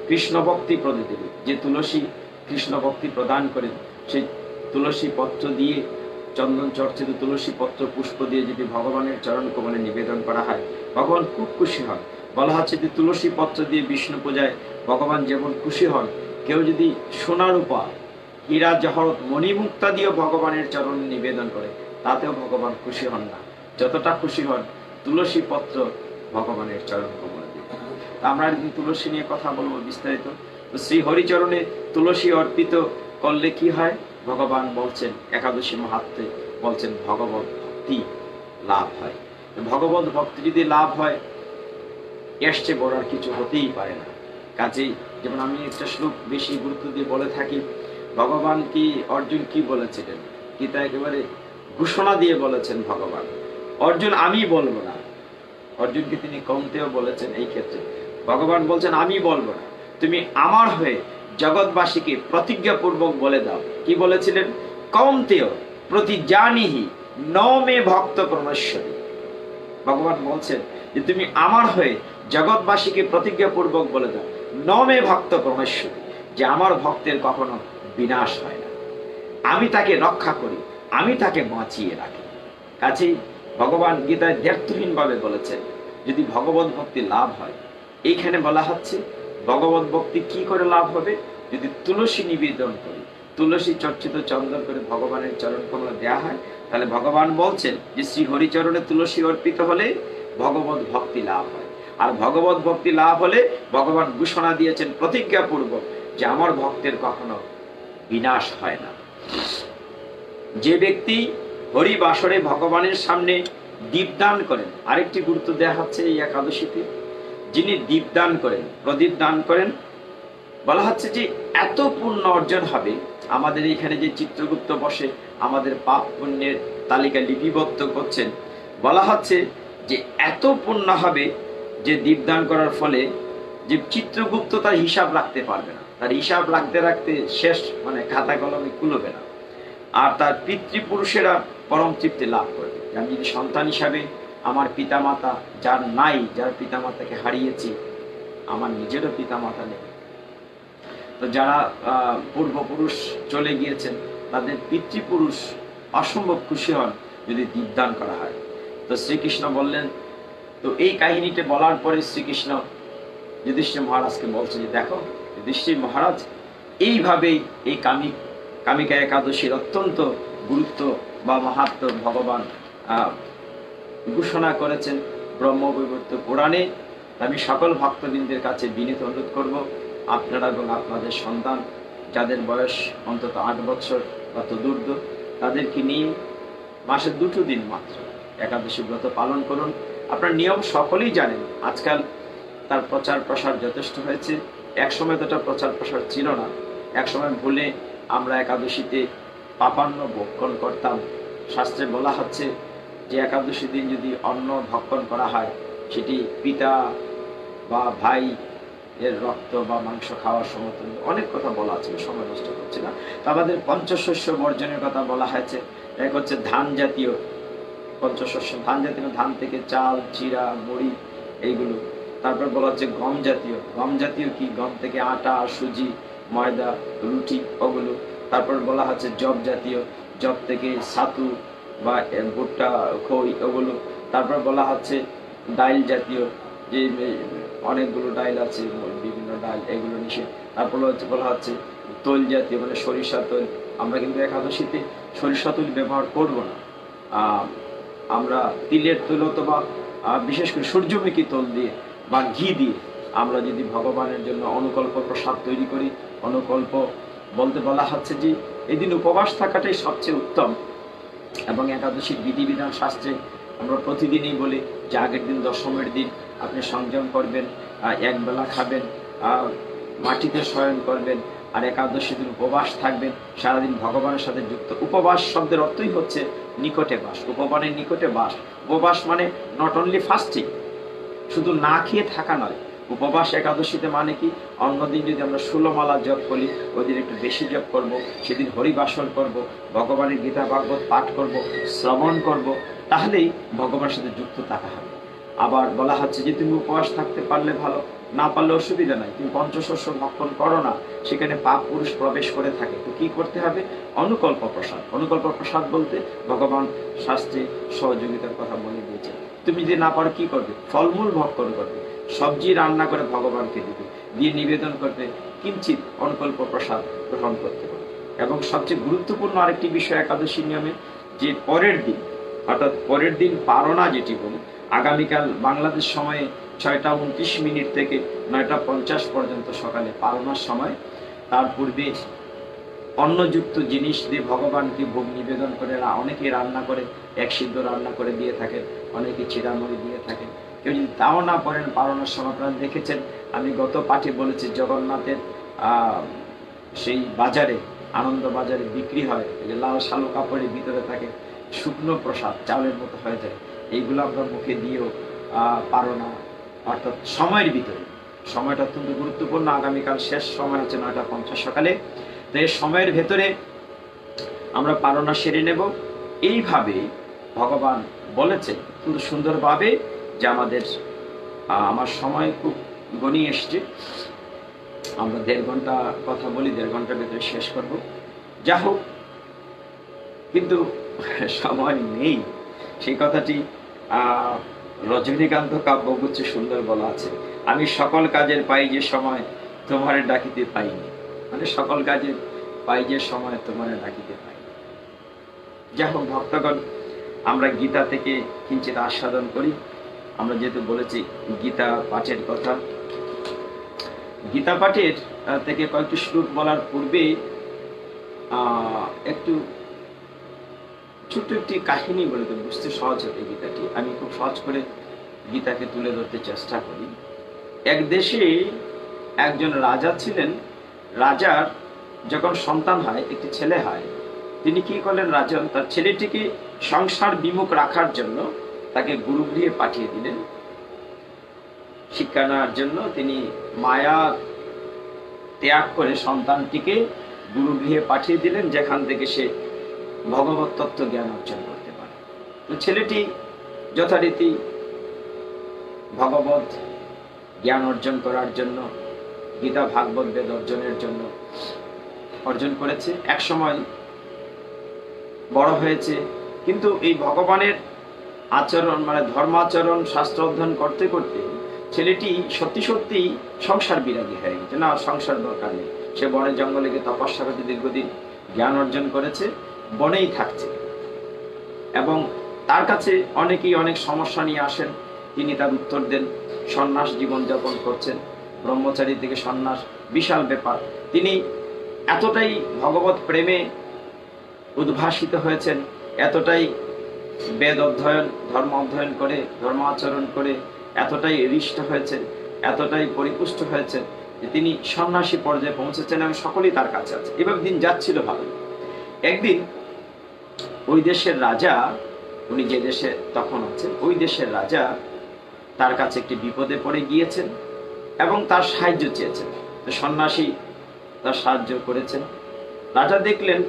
কৃষ্ণ ভক্তি প্রদীদেবী, যে তুলসী কৃষ্ণ ভক্তি প্রদান করেন, সেই তুলসী পত্র দিয়ে, চন্দন চর্চিত তুলসী পত্র পুষ্প দিয়ে যদি ভগবানের চরণ কমলে নিবেদন করা হয়, ভগবান খুব খুশি হন। বলা হচ্ছে যে তুলসী পত্র দিয়ে বিষ্ণু পূজায় ভগবান যেমন খুশি হন, কেউ যদি সোনার রূপা, হীরা, জহরত, মণিমুক্তা দিয়েও ভগবানের চরণ নিবেদন করে, তাতেও ভগবান খুশি হন না, যতটা খুশি হন তুলসী পত্র ভগবানের চরণ কমলে দিয়ে। আমরা একদিন তুলসী নিয়ে কথা বলবো বিস্তারিত। তো শ্রী হরিচরণে তুলসী অর্পিত করলে কি হয়, ভগবান বলছেন একাদশী মাহাত্ম্যে বলছেন ভগবত ভক্তি লাভ হয়। ভগবত ভক্তি যদি লাভ হয়, এর চেয়ে বড় আর কিছু হতেই পারে না। কাজেই যেমন আমি একটা শ্লোক বেশি গুরুত্ব দিয়ে বলে থাকি, ভগবান কি, অর্জুন কি বলেছিলেন, গীতা একেবারে ঘোষণা দিয়ে বলেছেন ভগবান, অর্জুন আমি বলবো না। অর্জুনকে তিনি কৌন্তেয় বলেছেন, এই ক্ষেত্রে ভগবান বলছেন আমি বলবো না, তুমি আমার হয়ে জগৎবাসীকে প্রতিজ্ঞাপূর্বক বলে দাও। কি বলেছিলেন, কৌন্তেয় প্রতিজানিহি ন মে ভক্ত প্রণশ্বরী। ভগবান বলছেন যে তুমি আমার হয়ে জগৎবাসীকে প্রতিজ্ঞাপূর্বক বলে দাও, ন মে ভক্ত প্রণশ্বরী, যে আমার ভক্তের কখনো বিনাশ হয় না, আমি তাকে রক্ষা করি, আমি তাকে বাঁচিয়ে রাখি। কাজেই ভগবান গীতায় দ্ব্যর্থহীন ভাবে বলেছেন যদি ভগবত ভক্তি লাভ হয়। এইখানে বলা হচ্ছে ভগবত ভক্তি কি করে লাভ হবে, যদি তুলসী নিবেদন করি, তুলসী চর্চিত চন্দন করে ভগবানের চরণ কমলে দেয়া হয়, তাহলে ভগবান বলছেন যে শ্রী হরিচরণে তুলসী অর্পিত হলে ভগবত ভক্তি লাভ হয়। আর ভগবত ভক্তি লাভ হলে ভগবান ঘোষণা দিয়েছেন প্রতিজ্ঞাপূর্বক যে আমার ভক্তের কখনো বিনাশ হয় না। যে ব্যক্তি হরি বাসরে ভগবানের সামনে দীপদান করেন, আরেকটি গুরুত্ব দেওয়া হচ্ছে এই একাদশীতে, যিনি দীপদান করেন, প্রদীপ দান করেন, বলা হচ্ছে যে এত পুণ্য অর্জন হবে। আমাদের এখানে যে চিত্রগুপ্ত বসে আমাদের পাপ পুণ্যের তালিকা লিপিবদ্ধ করছেন, বলা হচ্ছে যে এত পুণ্য হবে যে দীপদান করার ফলে যে চিত্রগুপ্ত তার হিসাব রাখতে পারবে না, তার হিসাব রাখতে রাখতে শেষ, মানে খাতা কলমে কুলবে না। আর তার পিতৃপুরুষেরা পরম তৃপ্তি লাভ করবে। আমি যদি সন্তান হিসাবে আমার পিতামাতা যার নাই, যার পিতামাতাকে হারিয়েছি, আমার নিজেরও পিতামাতা নেই, তো যারা পূর্বপুরুষ চলে গিয়েছেন তাদের পিতৃপুরুষ অসম্ভব খুশি হন যদি দীপদান করা হয়। তো শ্রীকৃষ্ণ বললেন, তো এই কাহিনীটা বলার পরে শ্রীকৃষ্ণ যুধিষ্ঠির মহারাজকে বলছে যে দেখো যুধিষ্ঠির মহারাজ, এইভাবেই এই কামিকা একাদশীর অত্যন্ত গুরুত্ব বা মাহাত্ম্য ভগবান ঘোষণা করেছেন ব্রহ্মবৈবর্ত পুরাণে। আমি সকল ভক্তবৃন্দের কাছে বিনীত অনুরোধ করব, আপনারা এবং আপনাদের সন্তান যাদের বয়স অন্তত 8 বছর বা তদূর্ধ্ব, তাদেরকে নিয়ে মাসে 2 দিন মাত্র একাদশী ব্রত পালন করুন। আপনার নিয়ম সকলেই জানেন, আজকাল তার প্রচার প্রসার যথেষ্ট হয়েছে। এক সময় তো এটা প্রচার প্রসার ছিল না। এক সময় ভুলে আমরা একাদশীতে পাপান্ন ভক্ষণ করতাম। শাস্ত্রে বলা হচ্ছে যে একাদশী দিন যদি অন্ন ভক্ষণ করা হয়, সেটি পিতা বা ভাই এর রক্ত বা মাংস খাওয়ার সমতুল্য। অনেক কথা বলা আছে, সময় নষ্ট করছে না। তো আমাদের পঞ্চশস্য বর্জনের কথা বলা হয়েছে। এক হচ্ছে ধান জাতীয় পঞ্চশস্য, ধান জাতীয় ধান থেকে চাল, চিরা, মুড়ি এইগুলো। তারপর বলা হচ্ছে গম জাতীয়, গম জাতীয় কি, গম থেকে আটা, সুজি, ময়দা, রুটি ওগুলো। তারপর বলা হচ্ছে জব জাতীয়, জব থেকে ছাতু বা ভুট্টা, খই ওগুলো। তারপর বলা হচ্ছে ডাইল জাতীয়, যে অনেকগুলো ডাইল আছে, বিভিন্ন ডাইল, এগুলো নিষেধ। তারপর বলা হচ্ছে তৈল জাতীয়, মানে সরিষা তৈল। আমরা কিন্তু একাদশীতে সরিষা তৈল ব্যবহার করব না। আমরা তিলের তৈল অথবা বিশেষ করে সূর্যমুখী তৈল দিয়ে বা ঘি দিয়ে আমরা যদি ভগবানের জন্য অনুকল্প প্রসাদ তৈরি করি, অনুকল্প বলতে বলা হচ্ছে যে এদিন উপবাস থাকাটাই সবচেয়ে উত্তম। এবং একাদশীর বিধিবিধান শাস্ত্রে আমরা প্রতিদিনই বলি যে আগের দিন দশমের দিন আপনি সংযম করবেন, একবেলা খাবেন, মাটিতে শয়ন করবেন, আর একাদশী দিন উপবাস থাকবেন, সারাদিন ভগবানের সাথে যুক্ত। উপবাস শব্দের অর্থই হচ্ছে নিকটে বাস, উপবানের নিকটে বাস। উপবাস মানে নট অনলি ফাস্টিং, শুধু না খেয়ে থাকা নয়। উপবাস একাদশীতে মানে কি, অন্যদিন যদি আমরা 16 মালা জপ করি, ওই দিন একটু বেশি জপ করব, সেদিন হরিবাসন করব, ভগবানের গীতা ভাগবত পাঠ করব, শ্রবণ করব, তাহলেই ভগবানের সাথে যুক্ত থাকা হবে। আবার বলা হচ্ছে যে তুমি উপবাস থাকতে পারলে ভালো, না পারলে অসুবিধা নাই, তুমি পঞ্চশস্য ভক্ষণ করো না, সেখানে পাপ পুরুষ প্রবেশ করে থাকে। তো কি করতে হবে, অনুকল্প প্রসাদ। অনুকল্প প্রসাদ বলতে ভগবান শাস্ত্রে সহযোগিতার কথা বলে দিয়েছেন। তুমি যদি না পারো কি করবে, ফলমূল ভক্ষণ করবে, সবজি রান্না করে ভগবানকে দিবে, দিয়ে নিবেদন করবে, কিঞ্চিত অনুকল্প প্রসাদ গ্রহণ করতে পারবে। এবং সবচেয়ে গুরুত্বপূর্ণ আরেকটি বিষয় একাদশী নিয়মে, যে পরের দিন, অর্থাৎ পরের দিন পারনা যেটি বলি, আগামীকাল বাংলাদেশ সময়ে 6:29 থেকে 9:50 পর্যন্ত সকালে পারনার সময়, তার পূর্বে অন্নযুক্ত জিনিস দিয়ে ভগবানকে ভোগ নিবেদন করে অনেকে রান্না করে, এক সিদ্ধ রান্না করে দিয়ে থাকেন, অনেকে চিরামুড়ি দিয়ে থাকেন। কেউ যদি তাও না পারেন, পারনার সময় আপনারা দেখেছেন, আমি গত পাঠে বলেছি জগন্নাথের সেই বাজারে, আনন্দ বাজারে বিক্রি হয়, যে লাল শালু কাপড়ের ভিতরে থাকে শুকনো প্রসাদ, চাউলের মতো হয়ে যায়। এইগুলো আমরা মুখে দিয়েও পারনা, অর্থাৎ সময়ের ভিতরে, সময়টা অত্যন্ত গুরুত্বপূর্ণ। আগামীকাল শেষ সময় হচ্ছে 9:50 সকালে। তো এই সময়ের ভেতরে আমরা পারনা সেরে নেব। এইভাবে ভগবান বলেছেন খুব সুন্দরভাবে যে আমার সময় খুব গণিয়ে এসছে, আমরা 1.5 ঘন্টা কথা বলি, 1.5 ঘন্টার ভেতরে শেষ করব। যা হোক, কিন্তু সময় নেই, সেই কথাটি রজনীকান্ত কাব্যগুচ্ছে সুন্দর বলা আছে, আমি সকল কাজের পাই যে সময় তোমারে ডাকিতে পাইনি। মানে সকল কাজের পাই যে সময় তোমারে ডাকিতে পাই। যাই হোক ভক্তগণ, আমরা গীতা থেকে কিঞ্চিত আস্বাদন করি। আমরা যেহেতু বলেছি গীতা পাঠের কথা, গীতা পাঠের থেকে কয়েকটি শ্লোক বলার পূর্বে একটু ছোট্ট একটি কাহিনী বলে তো বুঝতে সহজ হবে গীতাটি। আমি খুব সহজ করে গীতাকে তুলে ধরতে চেষ্টা করি। এক দেশে একজন রাজা ছিলেন। রাজার যখন সন্তান হয়, একটি ছেলে হয়, তিনি কি করলেন, রাজা তার ছেলেটিকে সংসার বিমুখ রাখার জন্য তাকে গুরুগৃহে পাঠিয়ে দিলেন শিক্ষা নেওয়ার জন্য। তিনি মায়া ত্যাগ করে সন্তানটিকে গুরুগৃহে পাঠিয়ে দিলেন, যেখান থেকে সে ভগবত তত্ত্ব জ্ঞান অর্জন করতে পারে। তো ছেলেটি যথারীতি ভগবত জ্ঞান অর্জন করার জন্য, গীতা ভাগবত বেদ অর্জনের জন্য অর্জন করেছে। এক সময় বড় হয়েছে, কিন্তু এই ভগবানের আচরণ মানে ধর্মাচরণ শাস্ত্র অধ্যয়ন করতে করতে ছেলেটি সত্যি সত্যি সংসার বিরাগী হয়ে গেছে। না, সংসার দরকার নেই। সে বনে জঙ্গলে গিয়ে তপস্যা করতে দীর্ঘদিন জ্ঞান অর্জন করেছে, বনেই থাকছে। এবং তার কাছে অনেকেই অনেক সমস্যা নিয়ে আসেন, তিনি তার উত্তর দেন। সন্ন্যাস জীবনযাপন করছেন, ব্রহ্মচারী থেকে সন্ন্যাস, বিশাল ব্যাপার। তিনি এতটাই ভগবত প্রেমে উদ্ভাসিত হয়েছেন, এতটাই বেদ অধ্যয়ন ধর্ম অধ্যয়ন করে ধর্মাচরণ করে এতটাই হৃষ্ট হয়েছেন, এতটাই পরিপুষ্ট হয়েছেন যে তিনি সন্ন্যাসী পর্যায়ে পৌঁছেছেন এবং সকলেই তার কাছে আছে। এভাবে দিন যাচ্ছিল ভালো। একদিন ওই দেশের রাজা, উনি যে দেশে তখন আছেন, ওই দেশের রাজা তার কাছে একটি বিপদে পড়ে গিয়েছেন এবং তার সাহায্য চেয়েছেন। তো সন্ন্যাসী তার সাহায্য করেছেন। রাজা দেখলেন,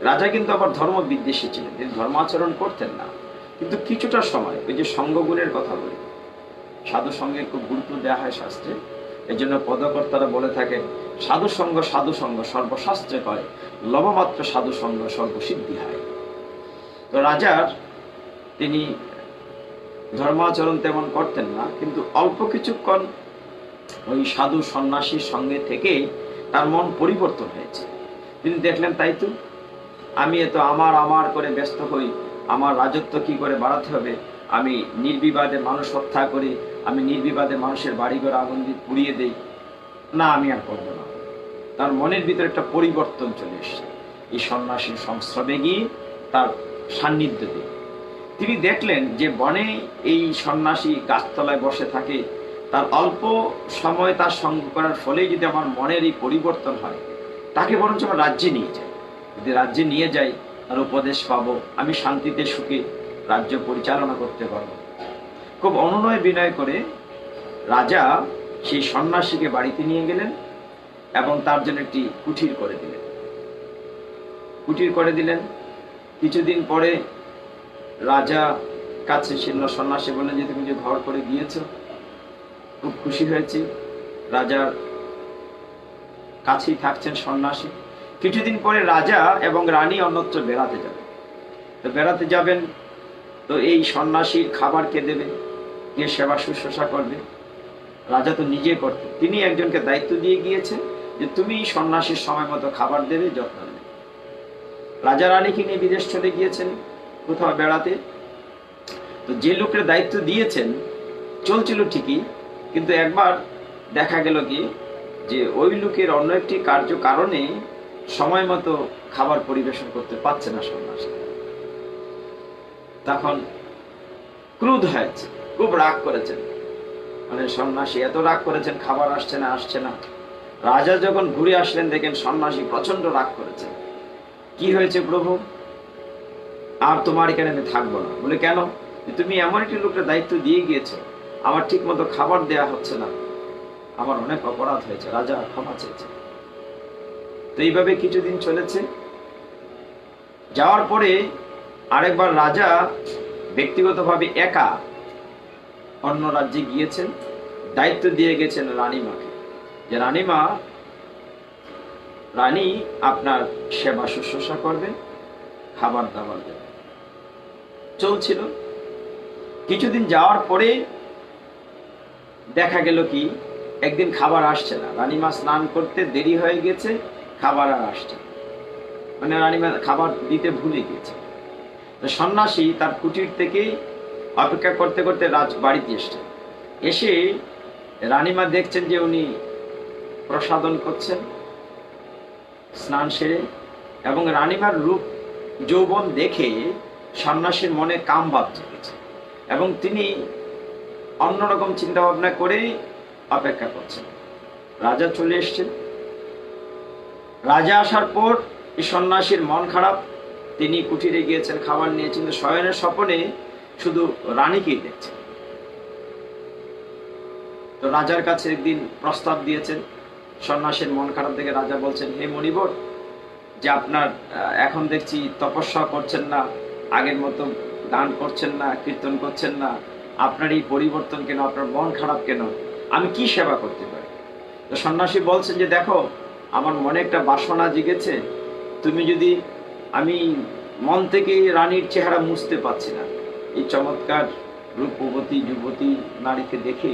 রাজা কিন্তু আবার ধর্ম বিদ্বেষী ছিলেন, তিনি ধর্মাচরণ করতেন না। কিন্তু কিছুটা সময়, ওই যে সঙ্গগুণের কথা বলি, সাধু সঙ্গের খুব গুরুত্ব দেওয়া হয় শাস্ত্রে। এই জন্য পদকর্তারা বলে থাকেন, সাধু সঙ্গ সর্বশাস্ত্রে কয়, লবমাত্র সাধু সঙ্গ সর্বসিদ্ধি হয়। তো রাজার তিনি ধর্মাচরণ তেমন করতেন না, কিন্তু অল্প কিছুক্ষণ ওই সাধু সন্ন্যাসীর সঙ্গে থেকে তার মন পরিবর্তন হয়েছে। তিনি দেখলেন, তাই তো আমি এত আমার করে ব্যস্ত হই, আমার রাজত্ব কি করে বাড়াতে হবে, আমি নির্বিবাদে মানুষ হত্যা করি, আমি নির্বিবাদে মানুষের বাড়িঘর আগুন দিয়ে পুড়িয়ে দেই, না আমি আর করবো না। তার মনের ভিতরে একটা পরিবর্তন চলে এসছে এই সন্ন্যাসীর সংস্রবে গিয়ে, তার সান্নিধ্য দিয়ে। তিনি দেখলেন যে বনে এই সন্ন্যাসী গাছতলায় বসে থাকে, তার অল্প সময় তার সঙ্গ করার ফলে যদি আমার মনের এই পরিবর্তন হয়, তাকে বরঞ্চ আমার রাজ্যে নিয়ে যাই। যদি রাজ্যে নিয়ে যাই, তার উপদেশ পাবো, আমি শান্তিতে সুখে রাজ্য পরিচালনা করতে পারবো। খুব অনুনয় বিনয় করে রাজা সেই সন্ন্যাসীকে বাড়িতে নিয়ে গেলেন এবং তার জন্য একটি কুঠির করে দিলেন। কিছুদিন পরে রাজা কাছে সন্ন্যাসী বললেন যে তুমি যে ঘর করে দিয়েছ, খুব খুশি হয়েছি। রাজার কাছেই থাকছেন সন্ন্যাসী। কিছুদিন পরে রাজা এবং রানী অন্যত্র বেড়াতে যাবেন। তো বেড়াতে যাবেন, তো এই সন্ন্যাসীর খাবার কে দেবে, কে সেবা শুশ্রূষা করবে? রাজা তো নিজে করতেন। তিনি একজনকে দায়িত্ব দিয়ে গিয়েছেন যে তুমি সন্ন্যাসীর সময় মতো খাবার দেবে, যত্ন নেবে। রাজা রানীকে নিয়ে বিদেশ চলে গিয়েছেন কোথাও বেড়াতে। তো যে লোকের দায়িত্ব দিয়েছেন চলছিল ঠিকই, কিন্তু একবার দেখা গেল কি যে ওই লোকের অন্য একটি কারণে সময় মতো খাবার পরিবেশন করতে পারছে না সন্ন্যাসী। তখন ক্রোধ হয়েছে, খুব রাগ করেছেন, মানে সন্ন্যাসী এত রাগ করেছেন, খাবার আসছে না। রাজা যখন ঘুরে আসলেন, দেখেন সন্ন্যাসী প্রচন্ড রাগ করেছেন। কি হয়েছে প্রভু, আর তোমার এখানে আমি থাকবো না। বলে কেন? তুমি এমন একটি লোকের দায়িত্ব দিয়ে গিয়েছো, আমার ঠিক মতো খাবার দেয়া হচ্ছে না, আমার অনেক অপরাধ হয়েছে। রাজা ক্ষমা চেয়েছে। তো এইভাবে কিছুদিন চলেছে। যাওয়ার পরে আরেকবার রাজা ব্যক্তিগতভাবে একা অন্য রাজ্যে গিয়েছেন, দায়িত্ব দিয়ে গেছেন রানীমাকে, যে রানী আপনার সেবা শুশ্রূষা করবে, খাবার দাবার দেবে। চলছিল। কিছুদিন যাওয়ার পরে দেখা গেল কি একদিন খাবার আসছে না। রানীমা স্নান করতে দেরি হয়ে গেছে, খাবার আর আসছে, মানে রানীমা খাবার দিতে ভুলে গেছে। তো সন্ন্যাসী তার কুটির থেকে অপেক্ষা করতে করতে বাড়িতে এসছেন। এসে রানীমা দেখছেন যে উনি প্রসাদন করছেন স্নান সেরে, এবং রানীমার রূপ যৌবন দেখে সন্ন্যাসীর মনে কাম ভাব জেগেছে, এবং তিনি অন্যরকম চিন্তা ভাবনা করে অপেক্ষা করছেন। রাজা চলে এসছেন। রাজা আসার পর এই সন্ন্যাসীর মন খারাপ, তিনি কুটিরে গিয়েছেন, খাবার নিয়েছেন, শয়নের স্বপনে শুধু রানীকেই দেখছেন। তো রাজার কাছে একদিন প্রস্তাব দিয়েছেন। সন্ন্যাসীর মন খারাপ দেখে রাজা বলছেন, হে মণিবর, যে আপনার এখন দেখছি তপস্যা করছেন না, আগের মতো গান করছেন না, কীর্তন করছেন না, আপনার এই পরিবর্তন কেন, আপনার মন খারাপ কেন, আমি কি সেবা করতে পারি? তো সন্ন্যাসী বলছেন যে দেখো, আমার মনে একটা বাসনা জেগেছে, তুমি যদি, আমি মন থেকে রানীর চেহারা মুছতে পারছি না, এই চমৎকার রূপবতী যুবতী নারীকে দেখে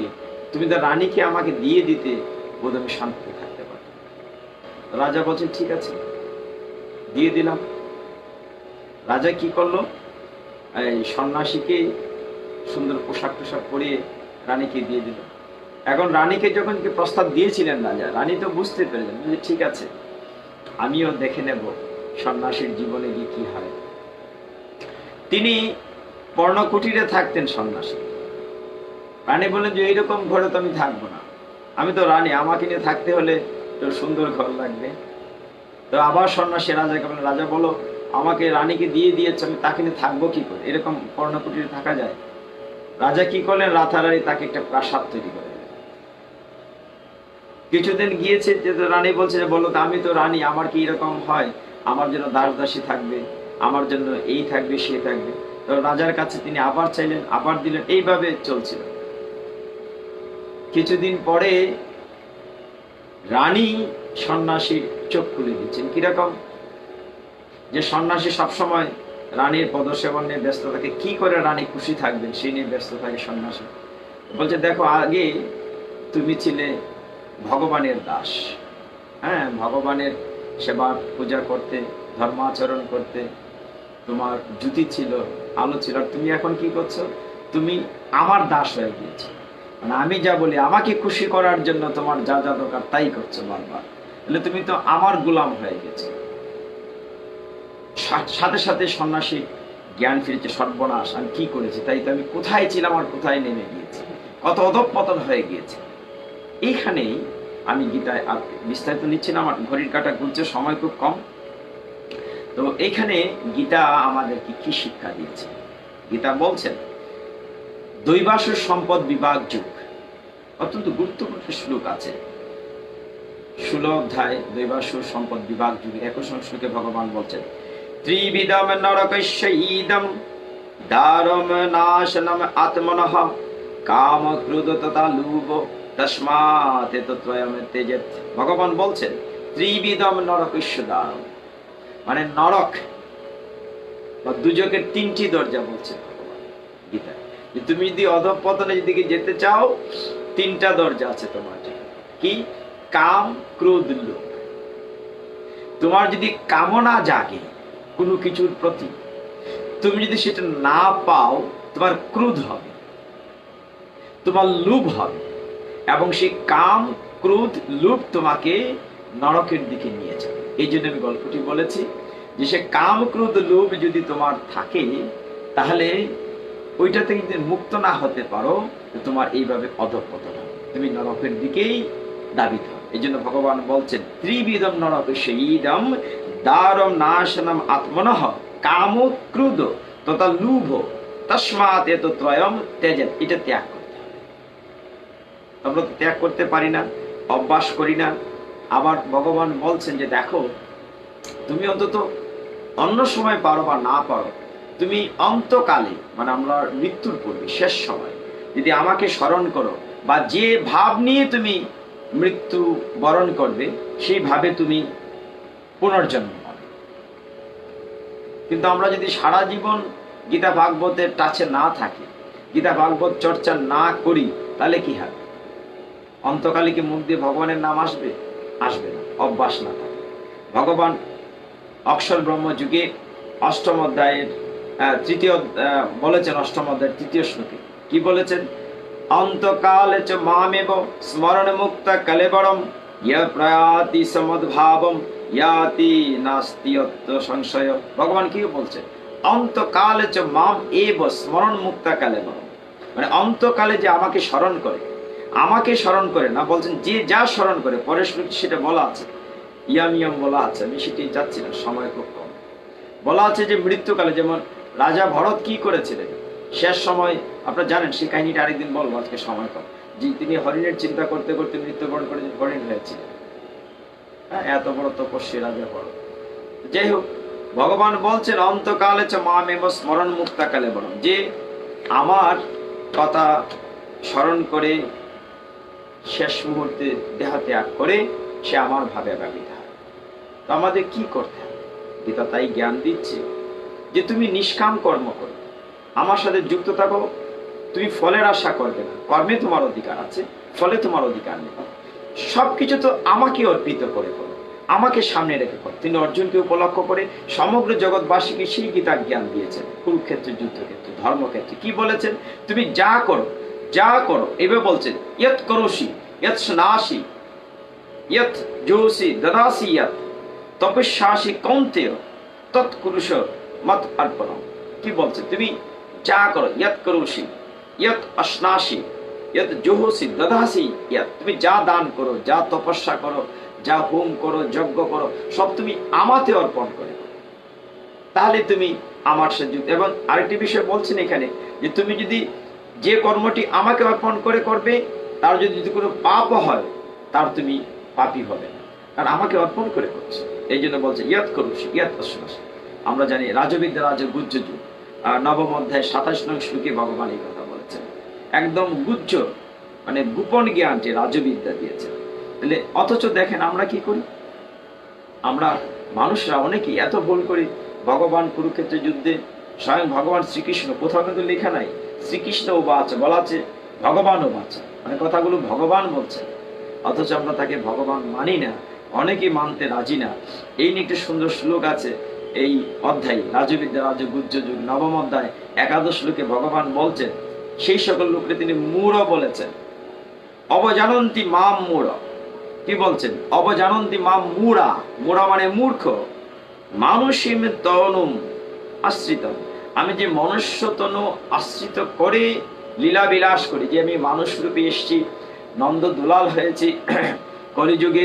তুমি তো রানীকে আমাকে দিয়ে দিতে, বোধ আমি শান্তিতে থাকতে পারি। রাজা বলছেন ঠিক আছে, দিয়ে দিলাম। রাজা কি করলো, এই সন্ন্যাসীকে সুন্দর পোশাক টোশাক পরিয়ে রানীকে দিয়ে দিল। এখন রানীকে যখন কি প্রস্তাব দিয়েছিলেন রাজা, রানী তো বুঝতে পেরেছেন যে ঠিক আছে, আমিও দেখে নেব সন্ন্যাসীর জীবনে গিয়ে কি হয়। তিনি পর্ণকুটিরে থাকতেন সন্ন্যাসী। রানী বললেন যে এইরকম ঘরে তো আমি থাকবো না, আমি তো রানী, আমাকে নিয়ে থাকতে হলে তোর সুন্দর ঘর লাগবে। তো আবার সন্ন্যাসী রাজাকে বললেন, রাজা বলো, আমাকে রানীকে দিয়ে দিয়েছে, আমি তাকে নিয়ে থাকবো কি করে, এরকম পর্ণকুটিরে থাকা যায়? রাজা কি করলেন, রাতারাতি তাকে একটা প্রাসাদ তৈরি করে দিলেন। কিছুদিন গিয়েছে, যে রানী বলছে যে বলো তো, আমি তো রানী, আমার কি এরকম হয়, আমার জন্য দাস দাসী থাকবে, আমার জন্য এই থাকবে সে থাকবে। তো রাজার কাছে তিনি আবার চাইলেন, আবার দিলেন, এইভাবে চলছিল। কিছুদিন পরে রানী সন্ন্যাসীর চোখ খুলে দিচ্ছেন। কিরকম, যে সন্ন্যাসী সবসময় রানীর পদসেবন নিয়ে ব্যস্ত থাকে, কি করে রানী খুশি থাকবেন সেই নিয়ে ব্যস্ত থাকে সন্ন্যাসী। বলছে দেখো, আগে তুমি ছিলে ভগবানের দাস, হ্যাঁ, ভগবানের সেবা পূজা করতে, ধর্মাচরণ করতে তোমার জুতি ছিল, আলো ছিল, আর তুমি এখন কি করছো, তুমি আমার দাস হয়ে গিয়েছো। মানে আমি যা বলি, আমাকে খুশি করার জন্য তোমার যা যা দরকার তাই করছো বারবার, তাহলে তুমি তো আমার গোলাম হয়ে গেছো। সাথে সাথে সন্ন্যাসী জ্ঞান ফিরেছে, সর্বনাশ, আমি কি করেছি, তাই তো আমি কোথায় ছিলাম আর কোথায় নেমে গিয়েছি, কত অধঃপতন হয়ে গিয়েছে। এইখানেই আমি গীতায় আর বিস্তারিত নিচ্ছি না, আমার ঘড়ির কাঁটা ঘুরছে, সময় খুব কম। তো এইখানে গীতা আমাদেরকে কি শিক্ষা দিয়েছে? গীতা বলছেন দৈবাসুর সম্পদ বিভাগ যুগ, অত্যন্ত গুরুত্বপূর্ণ শ্লোক আছে। 16 অধ্যায় দৈবাসুর সম্পদ বিভাগ যুগে 21 শ্লোকে ভগবান বলছেন, ত্রিবিধম নরকস্য ইদম দারম নাশনম আত্মনঃ কাম ক্রোধ তথা লোভ তস্মাৎ এতত্রয়ম তেজেত। ভগবান বলছেন ত্রিবিধম নরকস্য দারম, মানে নরক বা দুজকের 3টি দরজা বলছে ভগবান গীতায়, যে তুমি যদি অধঃপতনের দিকে যেতে চাও, 3টা দরজা আছে তোমার জন্য। কি? কাম ক্রোধ লোভ। তোমার যদি কামনা জাগে কোনো কিছুর প্রতি, তুমি যদি সেটা না পাও, তোমার ক্রোধ হবে, তোমার লোভ হবে, এবং সেই কাম ক্রোধ লোভ তোমাকে নরকের দিকে নিয়ে যাবে। এই জন্য আমি গল্পটি বলেছি যে সে কাম ক্রোধ লোভ যদি তোমার থাকে, তাহলে ওইটা থেকে যদি মুক্ত না হতে পারো, তোমার এইভাবে অধঃপতন হবে, তুমি নরকের দিকেই দাবিত হবে। এই জন্য ভগবান বলছেন ত্রিবিধম নরকস্য ইদম দারম নাশনম আত্মনঃ কাম ক্রোধ তথা লোভ তস্মাৎ এতত্রয়ম তেজেত। এটা ত্যাগ করতে হবে। আমরা তো ত্যাগ করতে পারি না, অভ্যাস করি না। আবার ভগবান বলছেন যে দেখো, তুমি অন্তত অন্য সময় পারো বা না পারো, তুমি অন্তকালে, মানে আমরা মৃত্যুর পূর্বে শেষ সময় যদি আমাকে স্মরণ করো, বা যে ভাব নিয়ে তুমি মৃত্যু বরণ করবে, সেই ভাবে তুমি পুনর্জন্ম পাবে। কিন্তু আমরা যদি সারা জীবন গীতা ভাগবতের টাচে না থাকি, গীতা ভাগবত চর্চা না করি, তাহলে কি হবে? অন্তকালে কি মুখ দিয়ে ভগবানের নাম আসবে? আসবে না, অভ্যাস না থাকে। ভগবান অক্ষর ব্রহ্ম যুগে 8ম অধ্যায়ের তৃতীয় বলেছেন অষ্টম অধ্যায়ের তৃতীয় শ্লোকে কি বলেছেন? অন্তকালে চ মামেব স্মরণ মুক্ত কলেবরম ইয়া প্রয়াতি সমদ্ভাবম ইয়াতি নাস্তিয়ত্ব সংশয়। ভগবান কি বলছেন? অন্তকালে চ মাম এব স্মরণ মুক্ত কলেবরম, মানে অন্তকালে যে আমাকে স্মরণ করে না, বলছেন যে যা স্মরণ করে। পরের শ্লোকে সেটা বলা আছে, ইয়ামিয়ম বলা আছে, আমি সেটি যাচ্ছি না, সময় খুব কম। বলা আছে যে মৃত্যুকালে, যেমন রাজা ভরত কি করেছিলেন শেষ সময়, আপনারা জানেন সেই কাহিনীটা আরেকদিন বলবো, আজকে সময় কম। যে তিনি হরিণের চিন্তা করতে করতে মৃত্যুবরণ করে হরিণ হয়েছিলেন। এত বড় তপস্বী রাজা ভরত। যাই হোক, ভগবান বলছেন অন্তকালে চ মামেব স্মরণ মুক্তা কালে বরম, যে আমার কথা স্মরণ করে শেষ মুহূর্তে দেহত্যাগ করে সে আমার ভাবে ভাবিত হয়। তো আমাদের কি করতে হবে? গীতা তাই জ্ঞান দিচ্ছে যে তুমি নিষ্কাম কর্ম করো, আমার সাথে যুক্ত থাকো, তুমি ফলের আশা করবে না। কর্মে তোমার অধিকার আছে, ফলে তোমার অধিকার নেই। সবকিছু তো আমাকে অর্পিত করে করো, আমাকে সামনে রেখে করো। তিনি অর্জুনকে উপলক্ষ করে সমগ্র জগৎবাসীকে সেই গীতার জ্ঞান দিয়েছেন। কুরুক্ষেত্রে, যুদ্ধক্ষেত্রে, ধর্মক্ষেত্রে কি বলেছেন? তুমি যা করো, যা করো, এভাবে বলছেন ইয়ৎ করোসি ইয়ৎ স্নাসি ইয়ৎ জোসি দদাসি ইয়ৎ তপস্যাসি কৌন্তেয় তৎকুরুষ মত অর্পণম। কি বলছে? তুমি যা করো, ইয়ৎ করোসি ইয়ৎ অশ্নাসি ইয়ৎ জোহসি দদাসি ইয়ৎ, তুমি যা দান করো, যা তপস্যা করো, যা হোম করো, যজ্ঞ করো, সব তুমি আমাতে অর্পণ করে, তাহলে তুমি আমার সাথে যুক্ত। এবং আরেকটি বিষয় বলছেন এখানে যে তুমি যদি যে কর্মটি আমাকে অর্পণ করে করবে, তার যদি কোনো পাপও হয়, তার তুমি পাপী হবে না, কারণ আমাকে অর্পণ করে করছে। এই জন্য বলছে ইয়াত করুস ইয়াত অশ্বাস। আমরা জানি রাজবিদ্যা রাজ গুজ্জ যুগ, নবম অধ্যায় 27 নং শ্লোকে ভগবান এই কথা বলেছেন। একদম গুজ্জ, মানে গোপন জ্ঞান যে রাজবিদ্যা দিয়েছেন। তাহলে অথচ দেখেন আমরা কি করি, আমরা মানুষরা অনেকেই এত ভুল করি। ভগবান কুরুক্ষেত্রের যুদ্ধে স্বয়ং ভগবান শ্রীকৃষ্ণ, কোথাও কিন্তু লেখা নাই শ্রীকৃষ্ণ বাচ, বলা আছে ভগবানও বাঁচা, মানে কথাগুলো ভগবান বলছেন, অথচ আমরা তাকে ভগবান মানি না, অনেকেই মানতে রাজি না। এই নিয়ে একটি সুন্দর শ্লোক আছে এই অধ্যায়, রাজবিদ্যা রাজ গুজ্জ যুগ নবম অধ্যায় 11 শ্লোকে ভগবান বলছেন সেই সকল লোককে তিনি মূঢ় বলেছেন। অবজানন্তি মাম মূঢ়, কি বলছেন? অবজানন্তি মাম মূঢ়া, মূঢ়া মানে মূর্খ। মানুষিম তনুম আশ্রিত, আমি যে মনুষ্য তনু আশ্রিত করে লীলা বিলাস করি, যে আমি মানুষ রূপে এসেছি, নন্দ দুলাল হয়েছি, কলিযুগে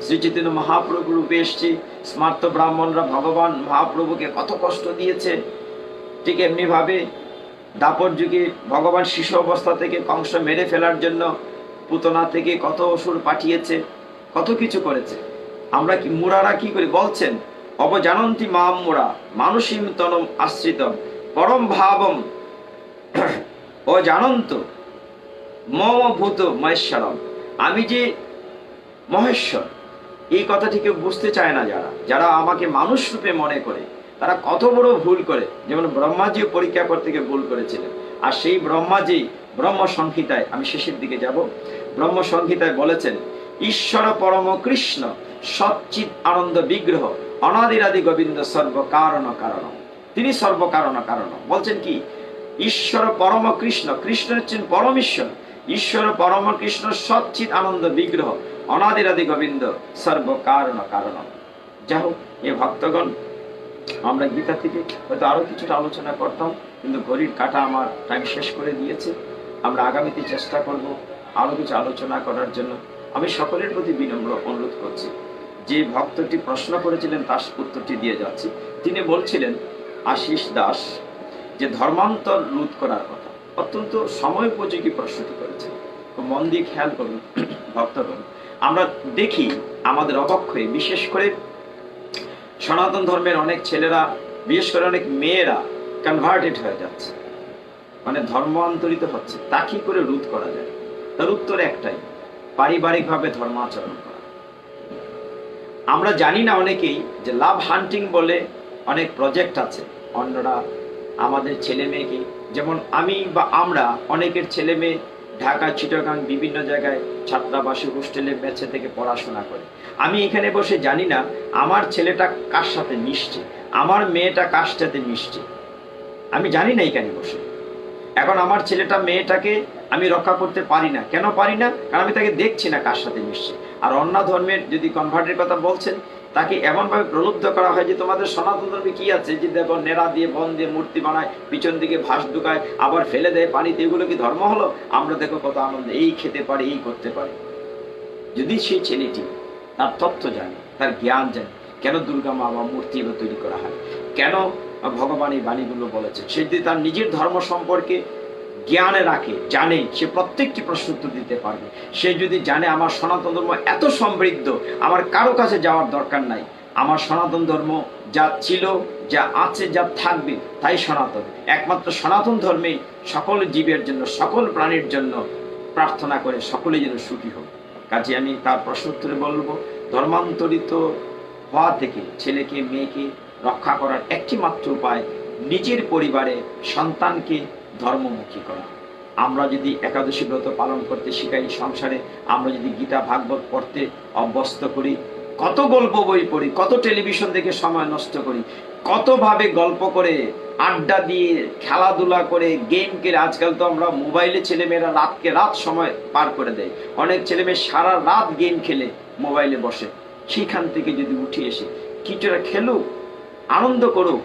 শ্রী চৈতন্য মহাপ্রভু রূপে এসেছি। স্মার্ত ব্রাহ্মণরা ভগবান মহাপ্রভুকে কত কষ্ট দিয়েছে, ঠিক এমনি ভাবে দাপর যুগে ভগবান শিশু অবস্থা থেকে কংস মেরে ফেলার জন্য পুতনা থেকে কত অসুর পাঠিয়েছে, কত কিছু করেছে। আমরা কি মুরারা কি করি? বলছেন অবজানন্তি মাম মুরা মানুষিম তনম আশ্রিতম পরম ভাবম ও জানন্ত মম ভূত মহেশ্বরম, আমি যে মহেশ্বর, এই কথাটিকে বুঝতে চায় না যারা, যারা আমাকে মানুষ রূপে মনে করে, তারা কত বড় ভুল করে। যেমন ব্রহ্মাজিও পরীক্ষা করতে গিয়ে ভুল করেছিলেন। আর সেই ব্রহ্মাজি ব্রহ্ম সংহিতায়, আমি শেষের দিকে যাব, ব্রহ্ম সংহিতায় বলেছেন ঈশ্বর পরম কৃষ্ণ সচ্চিৎ আনন্দ বিগ্রহ অনাদিরাদি গোবিন্দ সর্ব কারণ কারণ, তিনি সর্ব কারণ কারণ। বলছেন কি? ঈশ্বর পরম কৃষ্ণ, কৃষ্ণ হচ্ছেন পরম ঈশ্বর, ঈশ্বর পরম কৃষ্ণ সচ্চিৎ আনন্দ বিগ্রহ অনাদিরাদি গোবিন্দ সর্ব কারণ কারণ। যাই হোক, এ ভক্তগণ, আমরা গীতা থেকে হয়তো আরো কিছুটা আলোচনা করতাম, কিন্তু ঘড়ির কাঁটা আমার টাইম শেষ করে দিয়েছে। আমরা আগামীতে চেষ্টা করব আরো কিছু আলোচনা করার জন্য। আমি সকলের প্রতি বিনম্র অনুরোধ করছি, যে ভক্তটি প্রশ্ন করেছিলেন তার উত্তরটি দিয়ে যাচ্ছি। তিনি বলছিলেন, আশিস দাস, যে ধর্মান্তর রোধ করার কথা, অত্যন্ত সময় উপযোগী প্রশ্নটি করেছেন। মন দিয়ে খেয়াল করুন ভক্তগণ, আমরা দেখি আমাদের অবক্ষয়ে, বিশেষ করে সনাতন ধর্মের অনেক ছেলেরা, বিশেষ করে অনেক মেয়েরা কনভার্টেড হয়ে যাচ্ছে, মানে ধর্মান্তরিত হচ্ছে। তা কি করে রোধ করা যায়? তার উত্তর একটাই, পারিবারিকভাবে ধর্মাচরণ করা। আমরা জানি না অনেকেই যে লাভ হান্টিং বলে অনেক প্রজেক্ট আছে। অন্যরা আমাদের ছেলে মেয়েকে, যেমন আমি বা আমরা অনেকের ছেলে মেয়ে ঢাকা, চিটাগাং, বিভিন্ন জায়গায় ছাত্রাবাসী, হোস্টেলে, মেসে থেকে পড়াশোনা করে। আমি এখানে বসে জানি না আমার ছেলেটা কার সাথে মিশছে, আমার মেয়েটা কার সাথে মিশছে। আমি জানি না এখানে বসে। এখন আমার ছেলেটা মেয়েটাকে আমি রক্ষা করতে পারি না। কেন পারি না? কারণ আমি তাকে দেখছি না কার সাথে মিশছে। আর অন্য ধর্মের যদি কনভার্টের কথা বলছেন, তাকে এমনভাবে প্রলুব্ধ করা হয় যে তোমাদের সনাতন ধর্মে কি আছে, যে দেখো নেড়া দিয়ে বন দিয়ে মূর্তি বানায়, পিছন দিকে ভাস ঢুকায়, আবার ফেলে দেয় পানিতে, এগুলো কি ধর্ম হলো? আমরা দেখো কত আনন্দ, এই খেতে পারে, এই করতে পারে। যদি সেই ছেলেটি তার তথ্য জানে, তার জ্ঞান জানে, কেন দুর্গা মা বা মূর্তি এগুলো তৈরি করা হয়, কেন ভগবান এই বাণীগুলো বলেছেন, সে যদি তার নিজের ধর্ম সম্পর্কে জ্ঞানে রাখে, জানে, সে প্রত্যেকটি প্রশ্ন উত্তর দিতে পারবে। সে যদি জানে আমার সনাতন ধর্ম এত সমৃদ্ধ, আমার কারো কাছে যাওয়ার দরকার নাই, আমার সনাতন ধর্ম যা ছিল, যা আছে, যা থাকবে তাই সনাতন। একমাত্র সনাতন ধর্মে সকল জীবের জন্য, সকল প্রাণীর জন্য প্রার্থনা করে সকলে যেন সুখী হোক। কাজে আমি তার প্রশ্ন উত্তরে বলবো, ধর্মান্তরিত হওয়া থেকে ছেলেকে মেয়েকে রক্ষা করার একটি মাত্র উপায় নিজের পরিবারে সন্তানকে ধর্মমুখী করা। আমরা যদি একাদশী ব্রত পালন করতে শিখাই, সংসারে আমরা যদি গীতা ভাগবত পড়তে অভ্যস্ত করি, কত গল্প বই পড়ি, কত টেলিভিশন দেখে সময় নষ্ট করি, কত ভাবে গল্প করে, আড্ডা দিয়ে, খেলাধুলা করে, গেম খেলে, আজকাল তো আমরা মোবাইলে ছেলেমেয়েরা রাতকে রাত সময় পার করে দেয়। অনেক ছেলেমেয়ে সারা রাত গেম খেলে মোবাইলে বসে। সেখান থেকে যদি উঠে এসে কিছুটা খেলুক, আনন্দ করুক,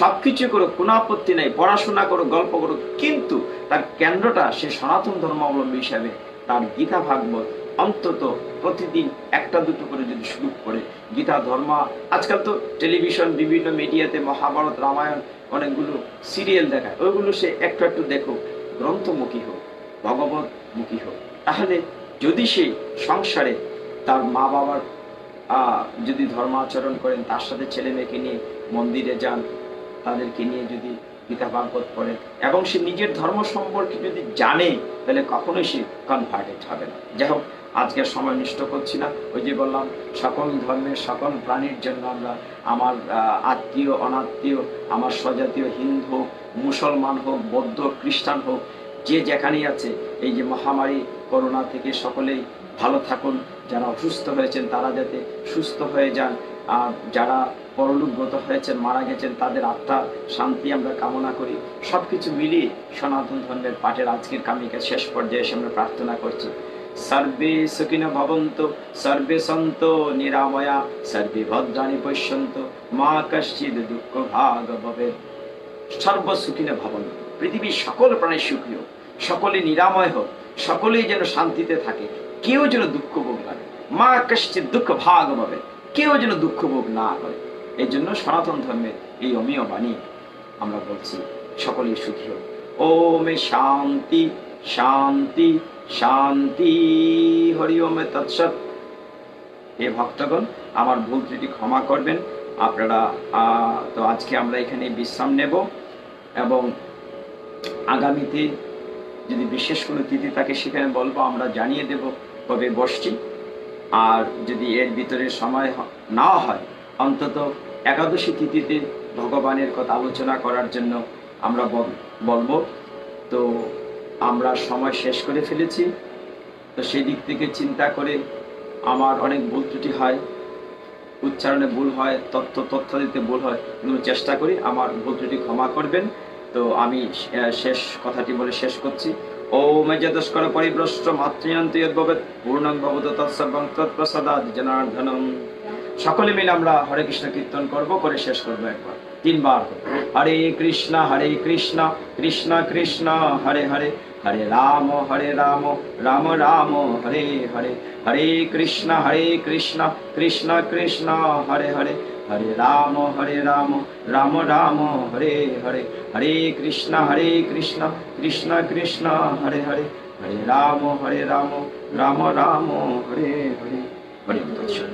সবকিছু করুক, কোনো আপত্তি নাই, পড়াশোনা করুক, গল্প করুক, কিন্তু তার কেন্দ্রটা সে সনাতন ধর্মাবলম্বী হিসাবে তার গীতা ভাগবত অন্তত প্রতিদিন একটা দুটো করে যদি শুরু করে গীতা ধর্ম, আজকাল তো টেলিভিশন বিভিন্ন মিডিয়াতে মহাভারত রামায়ণ অনেকগুলো সিরিয়াল দেখায়, ওইগুলো সে একটু একটু দেখুক, গ্রন্থমুখী হোক, ভগবতমুখী হোক। তাহলে যদি সে সংসারে তার মা বাবার যদি ধর্মাচরণ করেন, তার সাথে ছেলে মেয়েকে নিয়ে মন্দিরে যান, তাদেরকে নিয়ে যদি গীতা ভাগবত পড়েন এবং সে নিজের ধর্ম সম্পর্কে যদি জানে, তাহলে কখনোই সে কনভার্টেড হবে না। যাই হোক, আজকের সময় নষ্ট করছি না। ওই যে বললাম, সকল ধর্মের সকল প্রাণীর জন্য আমরা, আমার আত্মীয় অনাত্মীয়, আমার স্বজাতীয়, হিন্দু হোক, মুসলমান হোক, বৌদ্ধ, খ্রিস্টান হোক, যে যেখানেই আছে, এই যে মহামারী করোনা থেকে সকলেই ভালো থাকুন। যারা অসুস্থ হয়েছেন তারা যাতে সুস্থ হয়ে যান, আর যারা পরলোকগত হয়েছেন, মারা গেছেন, তাদের আত্মার শান্তি আমরা কামনা করি। সবকিছু মিলিয়ে সনাতন ধর্মের পাঠের আজকের কামিকা শেষ পর্যায়ে এসে আমরা প্রার্থনা করছি। সর্বে সুখিনো ভবন্তু, সর্বে সন্তু নিরাময়া, সর্বে ভদ্রাণি পশ্যন্তু, মা কশ্চিৎ দুঃখ ভাগ ভবেৎ। সর্ব সুখিনো ভবন্তু, পৃথিবীর সকল প্রাণী সুখী হোক, সকলে নিরাময় হোক, সকলেই যেন শান্তিতে থাকে, কেউ যেন দুঃখ ভোগ লাগে, মা কশ্চিৎ দুঃখ ভাগ ভবেৎ, কেউ যেন দুঃখ ভোগ না করে। এই জন্য সনাতন ধর্মের এই অমীয় বাণী আমরা বলছি, সকলেই সুখী হোক। ওম শান্তি শান্তি শান্তি, হরি ওম তৎসৎ। হে ভক্তগণ, আমার ভুল ত্রুটি ক্ষমা করবেন আপনারা। তো আজকে আমরা এখানে বিশ্রাম নেব এবং আগামীতে যদি বিশেষ কোনো তিথি থাকে সেখানে বলবো, আমরা জানিয়ে দেব কবে বসছি। আর যদি এর ভিতরে সময় না হয়, অন্তত একাদশী তিথিতে ভগবানের কথা আলোচনা করার জন্য আমরা বলবো। তো আমরা সময় শেষ করে ফেলেছি, তো সেই দিক থেকে চিন্তা করে আমার অনেক ভুল ত্রুটি হয়, উচ্চারণে ভুল হয়, তথ্য দিতে ভুল হয়, কিন্তু চেষ্টা করি, আমার ভুল ত্রুটি ক্ষমা করবেন। তো আমি শেষ কথাটি বলে শেষ করছি। ওম যদস্কর পরিভ্রষ্ট মাতৃয়ন্তি যদ্ভবেৎ পূর্ণং ভবতু তৎসর্বং তৎপ্রসাদাৎ জনার্দনম। সকলে মিলে আমরা হরে কৃষ্ণ কীর্তন করব, করে শেষ করবো একবার, 3 বার। হরে কৃষ্ণ কৃষ্ণ কৃষ্ণ হরে হরে, হরে রাম রাম রাম হরে হরে, হরে কৃষ্ণ কৃষ্ণ কৃষ্ণ হরে হরে, হরে রাম রাম রাম হরে হরে, হরে কৃষ্ণ কৃষ্ণ কৃষ্ণ হরে হরে, হরে রাম রাম রাম হরে হরে। হরে তৎসৎ।